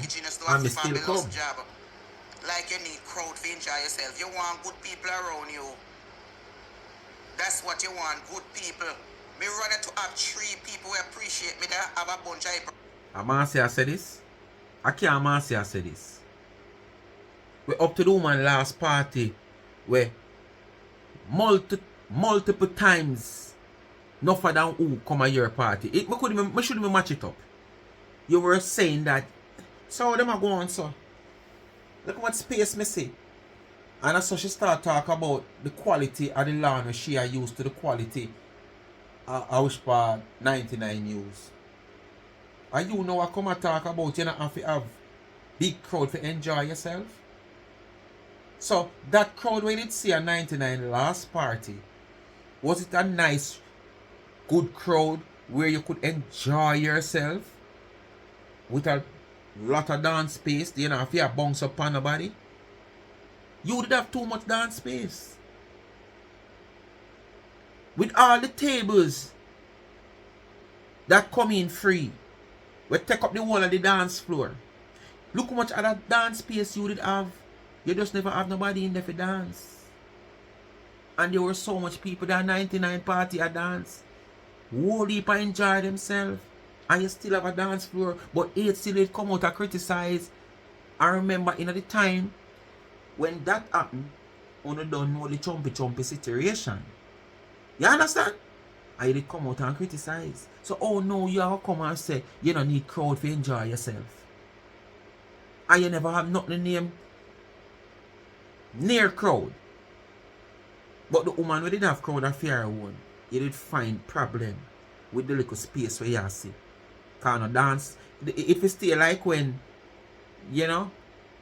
And me still come. Like you need crowd to enjoy yourself. You want good people around you. That's what you want, good people. Me rather to have 3 people who appreciate me that have a bunch of Marcia said this. I can't Marcia say this. We up to the woman last party where multiple times enough than who come at your party. We shouldn't even match it up. You were saying that so them are going so. Look what space me say. And so she start talk about the quality of the land she are used to the quality of H.B.O 99 news. And you know I come and talk about you not have to have big crowd to enjoy yourself. So that crowd when it see a 99 last party, was it a nice good crowd where you could enjoy yourself with a lot of dance space? You know if you bounce up on nobody, you would have too much dance space. With all the tables that come in free, we take up the whole of the dance floor. Look how much other dance space you would have. You just never have nobody in there for dance. And there were so much people that 99 party a dance. Whole heap enjoy themselves. And you still have a dance floor. But 8 still come out and criticize. I remember in the time when that happened, you don't know the chumpy situation. You understand? I did come out and criticize. So oh no, you have to come and say you don't need crowd to enjoy yourself. And you never have nothing name near crowd. But the woman we did have crowd of fear one, you did find problem with the little space where you see. Can no dance. If you stay like when, you know,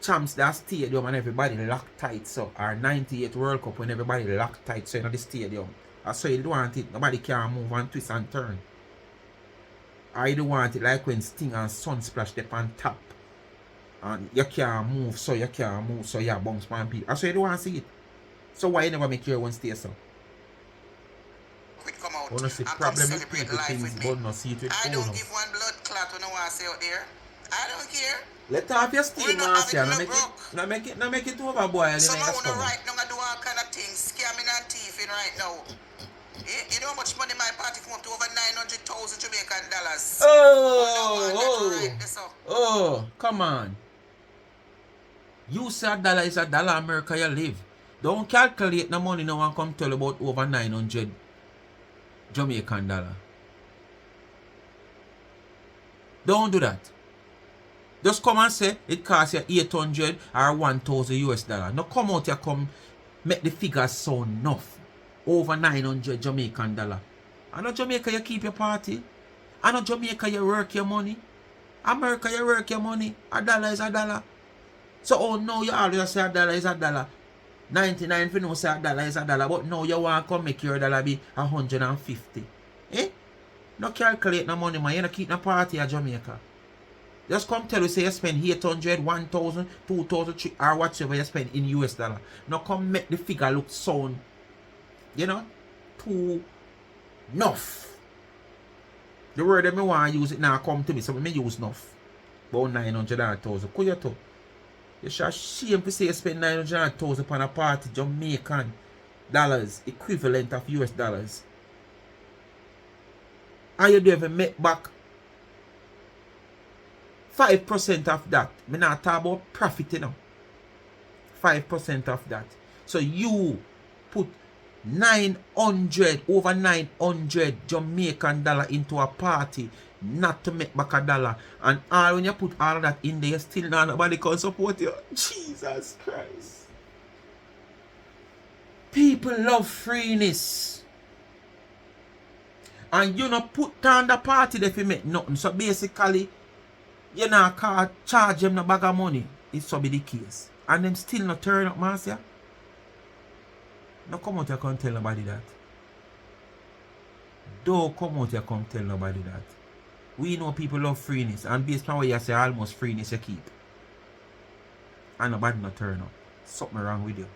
champs that stadium and everybody locked tight so, or 98 World Cup when everybody locked tight so in the stadium. That's why you don't want it. Nobody can move and twist and turn. I don't want it like when Sting and Sunsplash they on top. And you can't move so you can't move so you bounce man people. That's why you don't want to see it. So why you never make your one stay so? Quit come out Wanna see and problem come with celebrate people life things with me. but not see it with I don't phone. give one blood clot when I want to say out there. I don't care. Let off your steam, We don't have Marcia. it Not make it overboil. Someone wanna right now do all kind of things, scamming and thieving right now. You know how much money my party come up to? Over 900,000 Jamaican dollars. Oh, come on. You say a dollar is a dollar, America you live. Don't calculate the money no one come tell you about over 900 Jamaican dollar. Don't do that. Just come and say it costs you 800 or 1,000 US dollar. Now come out here, come make the figures sound enough. Over 900 Jamaican dollar. I know Jamaica you keep your party. I know Jamaica you work your money. America you work your money. A dollar is a dollar. So oh no, you always say a dollar is a dollar. 99 if you know say a dollar is a dollar. But now you want to come make your dollar be 150. Eh? No calculate no money, man. You don't keep no party at Jamaica. Just come tell you say you spend 800, 1,000, 2,000, 3, or whatever you spend in US dollar. Now come make the figure look sound, you know, too enough. The word that I want to use it now come to me, so I use enough. About 900 or 1,000. Could you too? You should shame to say you spend 900 or 1,000 upon a party Jamaican dollars, equivalent of US dollars. And you don't even make back 5% of that. I'm not talking about profit, you know. 5% of that. So you put 900, over 900 Jamaican dollar into a party, not to make back a dollar. And all when you put all of that in there, still not nobody can support you. Jesus Christ. People love freeness. And you not put down the party if you make nothing. So basically, you not charge them no bag of money. It's so be the case. And them still not turn up, Marcia. No come out here and tell nobody that. Don't come out here and tell nobody that. We know people love freeness. And based on what you say, almost freeness you keep. And nobody not turn up. Something wrong with you.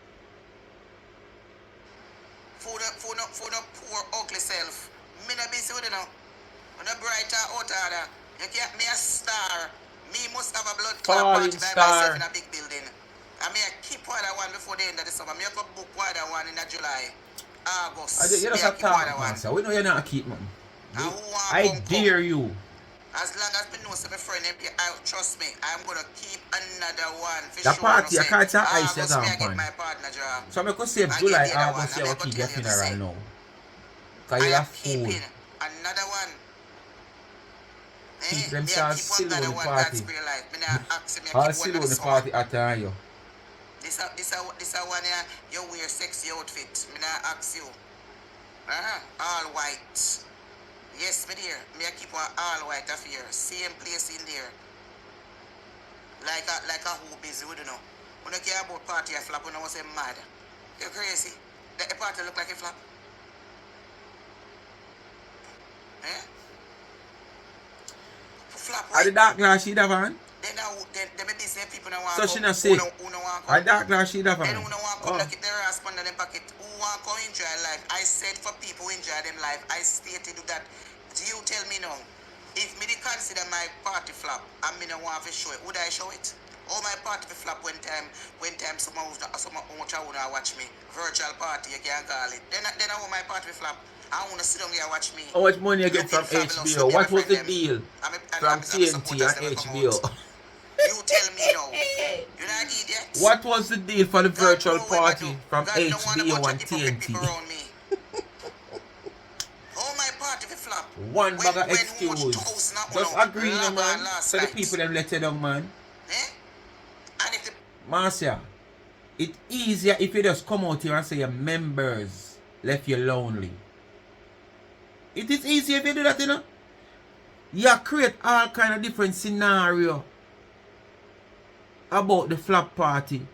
For the poor ugly self. Me not busy with it now. On the brighter out order. You get me a star. Me must have a blood clot party by myself in a big building. I may keep what I want before the end of the summer. I may book what I want in July, August. You just have to talk, master. We know you're not keep man. I dare you. As long as me know so my friend, trust me, I'm gonna keep another one for the sure. party, I can't tell ice you August, get my partner job. So I could save July, August, you will keep your funeral now. Because you're a fool. Another one. Keep themselves still on the party. I'll still on the party after you. This one here, you wear sexy outfit. Me not ask you. All white. Yes, me dear. Me I keep one all white affair. Same place in there. Like a who busy with you know. When you care about party I flap when I was say mad. You crazy? The party look like a flap. Eh? Flap Are the dark glass sheet of on? Then maybe say people don't want so she not say. Are dark glass sheet of on? Then who don't want to come look at their ass under them pocket. Who want to enjoy life? I said for people who enjoy them life. I stated that. Do you tell me now? If me consider my party flop and me don't want to show it, would I show it? Or my party flop when time someone wanna watch me. Virtual party you can call it. Then I want my party flop. I want to sit down here and watch me. How much money you get from H.B.O? What was the deal from T.N.T and H.B.O? You tell me now. You're not idiot. What was the deal for the virtual party from H.B.O and T.N.T? Oh, my party flop. One bag of excuse. Just agree, no, man. So the people them let you down, man. Marcia, it's easier if you just come out here and say your members left you lonely. It is easier if you do that, you know. You create all kind of different scenario about the flop party.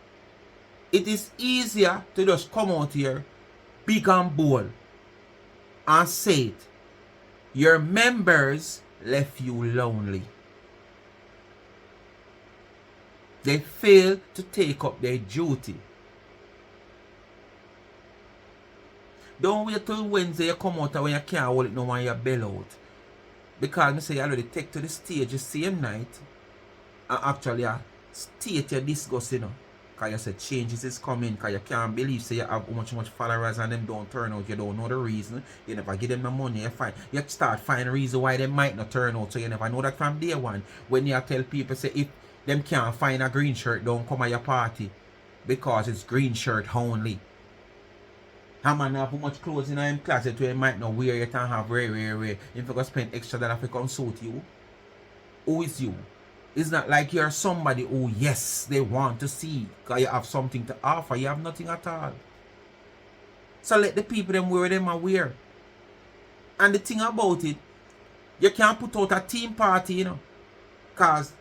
It is easier to just come out here, big and bold, and say it. Your members left you lonely. They failed to take up their duty. Don't wait till Wednesday you come out when you can't hold it no one you bail out. Because I say you already take to the stage the same night and actually state your disgust, you know. because you said changes is coming, because you can't believe say you have how much followers and them don't turn out. You don't know the reason. You never give them the money. You start finding reason why they might not turn out. So you never know that from day one. When you tell people say if them can't find a green shirt, don't come at your party because it's green shirt only. A man have how much clothes in him closet where he might not wear it and have rare. If you go spend extra that if it come suit you. Who is you? It's not like you're somebody who, yes, they want to see because you have something to offer. You have nothing at all. So let the people them wear them and wear. And the thing about it, you can't put out a team party, you know. Because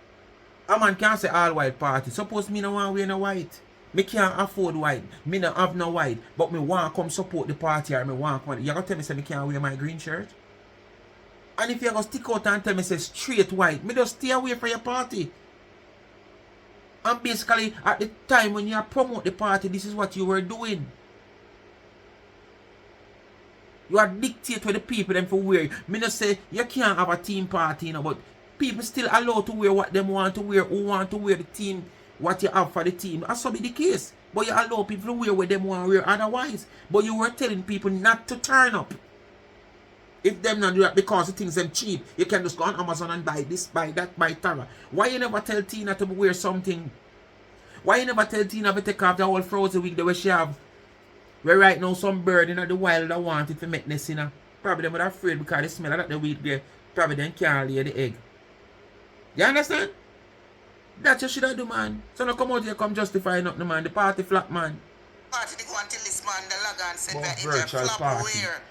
a man can't say all white party. Suppose me no want to wear no white. Me can't afford white. Me no have no white. But me want to come support the party or me want to come. You going to tell me say me can't wear my green shirt? And if you go stick out and tell me say straight white, me just stay away from your party. And basically, at the time when you promote the party, this is what you were doing. You are dictate to the people them for wear. Me not say you can't have a team party, you know, but people still allowed to wear what them want to wear, who want to wear the team, what you have for the team. That's so be the case. But you allow people to wear what them want to wear otherwise. But you were telling people not to turn up. If them not do that because the things them cheap, you can just go on Amazon and buy this, buy that, buy Tara. Why you never tell Tina to wear something? Why you never tell Tina to take off the whole frozen wig the way she have? Where right now some bird in the wild that want it to make nest in her. Probably them are afraid because they smell that the wig there. Probably them can't lay the egg. You understand? That's what you should do, man. So no come out here come justify nothing, man. The party flap, man. Party they go and tell this man the log and said About that in virtual the flap party. where.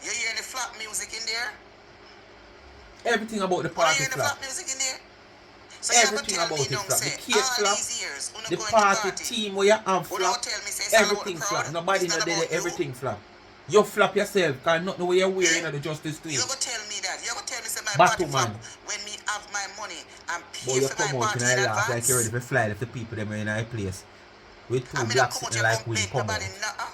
You hear the flap music in there? Everything about the You party hear the flap. flap music in there? So Everything about it flap. The cake flap. The party team where you have flap. Everything flap. Nobody no there. Everything flap. You flap yourself because not the way you wear in the justice to You it. go tell me that. You go tell me say my Battle party flap man. when me have my money and But pay you for my come out party and in I laugh like you're ready advance. to fly if the people them are in a place. With two I mean, blacks come out sitting here like and we beg come nobody out. nothing.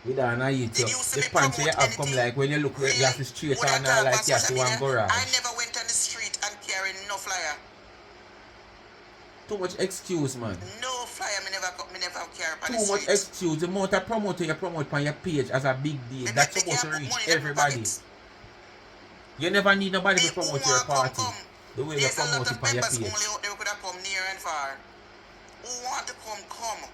We don't eat you. Did you see The me pants you promote have come anything? like when you look Really? you have to straight Would I on talk like on you have to social one media? garage. I never went on the street and carried no flyer. Too much excuse, man. No flyer, me never carry on the Too much street. excuse. The amount of promoting you promote on your page as a big deal. Me That's me supposed to can't put reach money in my everybody. pocket. You never need nobody Me to who promote your want party. come. The way you There's a lot promote of it on your members page. only out there who could have come near and far. Who want to come.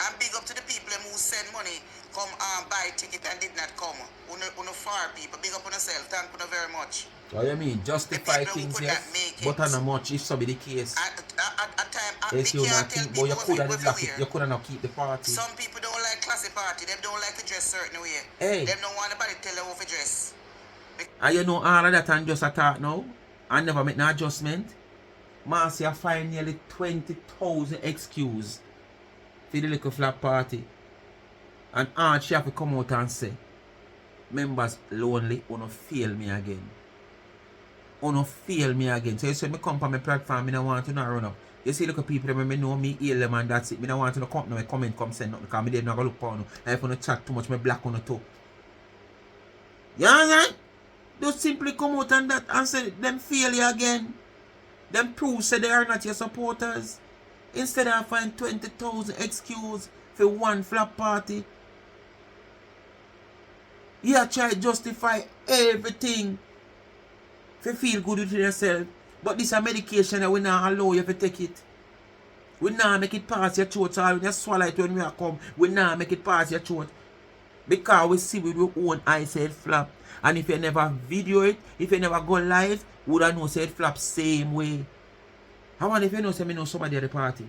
And big up to the people who send money, come and buy ticket and did not come. Uno far people, big up on yourself, thank you very much. What you mean? Justify people who things, could yes. not make But it. not much if so be the case. At time, Yes, me you can't not tell think, but people you what could have we left it. wear. You could have not keep the party. Some people don't like classy party, them don't like to dress certain way. Hey. Them don't want nobody tell them how to dress. And you know all of that and just a talk now? And never make no adjustment? Marcy, I find nearly 20,000 excuse for the little flap party. And Aunt she have to come out and say, members lonely, wanna fail me again. Wanna fail me again. So you say me come from my platform, me don't want to not run up. You see little people that me know me heal them and that's it. Me don't want to no come no comment come send nothing because me did not go look for no. And if you chat too much, me black on the toe. You understand? Just simply come out and that and say them fail you again. Them prove say they are not your supporters. Instead of find 20,000 excuse for one flap party. You try to justify everything to feel good with yourself. But this is a medication that we not allow you to take it. We not make it pass your throat. So when you swallow it when we are come, we not make it pass your throat. Because we see with our own eyes say it flap. And if you never video it, if you never go live, would I know say it flap same way. I wonder if you know say me know somebody at the party.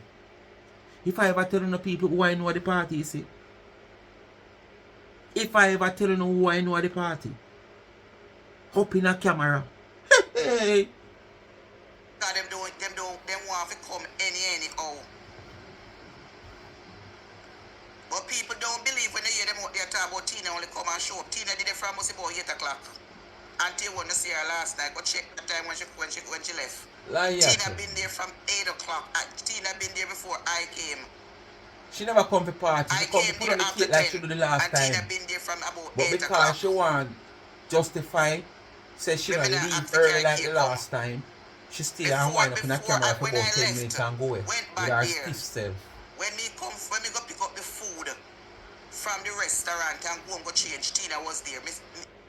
If I ever tell you people who I know at the party, you see. If I ever tell you who I know at the party. Hop in a camera. Hey. Them want to come anyhow. But people don't believe when they hear them out there talk about Tina only come and show up. Tina did it from us about 8 o'clock. Until when you see her last night, but check the time when she left. Tina been there from 8 o'clock. Tina been there before I came. She never come for party. I She come came to put there on the after cake like 10, she do the last and time. Tina been there from about But 8 because o'clock. she want justify, say she Maybe don't not leave after early carry like cake the last time. She stay and wind up in a camera for about 10 minutes and go away. Went With back her there. stiff self. When me go pick up the food from the restaurant and go and go change, Tina was there.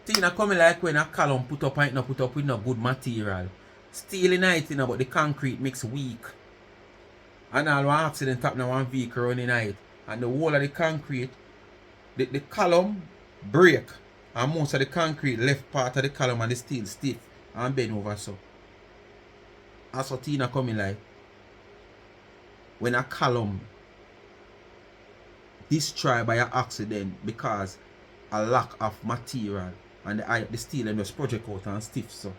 Tina coming like when a column put up and it not put up with no good material. Steel in it, you know, but the concrete makes weak. And all one accident happen in one vehicle running night. And the whole of the concrete, the column break. And most of the concrete left part of the column and the steel stiff and bend over so. That's what Tina coming like. When a column destroyed by an accident because a lack of material and the steel and just project out and stiff so.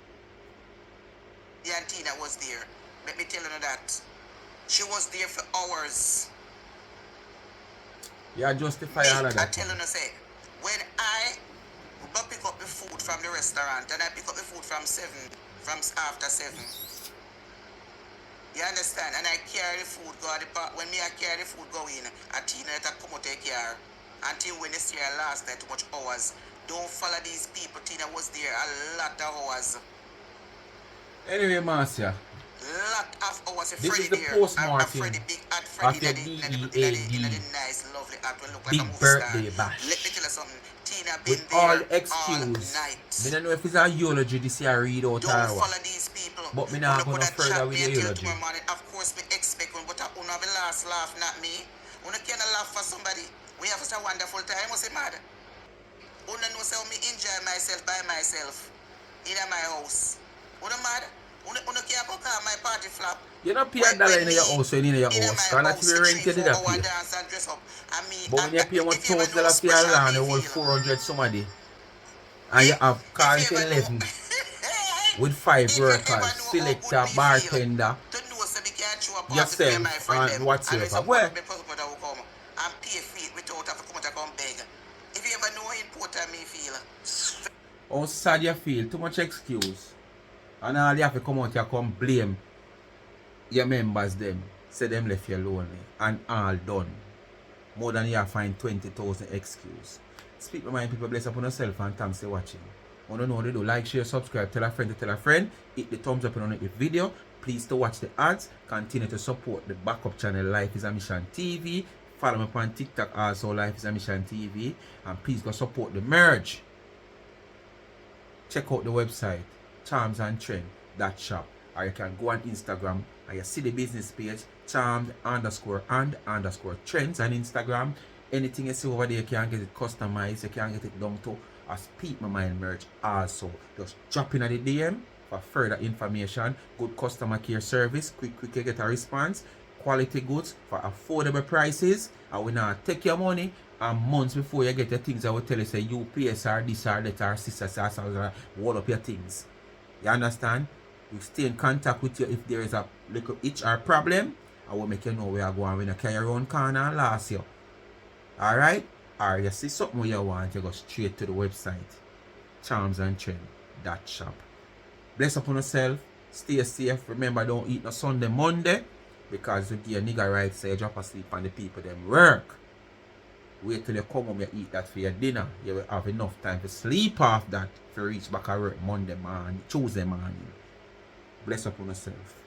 Yeah, and Tina was there. Let me tell you that. She was there for hours. Yeah, justify all of I that. tell you, say, when I go pick up the food from the restaurant and I pick up the food from after 7. You understand? And I carry the food go at the park. When I carry the food go in, and Tina let her come out take care. Until when they see her last night, too much hours. Don't follow these people. Tina was there a lot of hours. Anyway, Marcia. Lot of hours. This is the post-mortem of your DEAD nice, lovely art. Look like big a movie birthday star. bash. Let me tell you something. Tina been With there all all excuse. night. I don't know if it's a eulogy this year read out Don't or what. follow these people. But me not going further with the eulogy. Of course, me expect one, but I don't have a last laugh, not me. When I can't laugh for somebody, we have such a wonderful time. What's it mad? When I know how me enjoy myself by myself in my house. When I'm mad, when I can't go call my party flop. You don't pay $1 in your house or in your house. Because that's where rent you did that pay. But when you pay $1,000 for your land, you hold 400 somebody. And you have call it 11. With 5 workers, selector, bartender, yourself, and whatsoever. Where? And pay for it without having to come out and come beg. If you ever know how important me feel. How sad you feel, too much excuse. And all you have to come out here come blame your members them. Say them left you lonely. And all done. More than you have find 20,000 excuse. Speak my mind, people, bless upon yourself and thanks for watching. I don't know what to do. Like, share, subscribe, tell a friend to tell a friend. Hit the thumbs up on the video. Please to watch the ads. Continue to support the backup channel Life is a Mission TV. Follow me on TikTok also, Life is a Mission TV. And please go support the merge. Check out the website, charmsandtrend.shop. Or you can go on Instagram and you see the business page, charms_and_trends on Instagram. Anything you see over there, you can get it customized, you can get it done to a Speak My Mind merch also. Just drop in at the DM for further information. Good customer care service, quick you get a response. Quality goods for affordable prices. And we not take your money and months before you get your things, I will tell you say you PS or this or that or sister or wall up your things. You understand? We stay in contact with you if there is a little itch or problem. I will make you know where you're going when you carry your own corner and last you. Alright? Or you see something you want, you go straight to the website, charmsandtrend.shop. Bless upon yourself. Stay safe. Remember, don't eat no Sunday, Monday. Because you give a nigga right, say you drop asleep on the people them work. Wait till you come home, you eat that for your dinner. You will have enough time to sleep off that to reach back at work Monday morning, Tuesday morning. Bless upon yourself.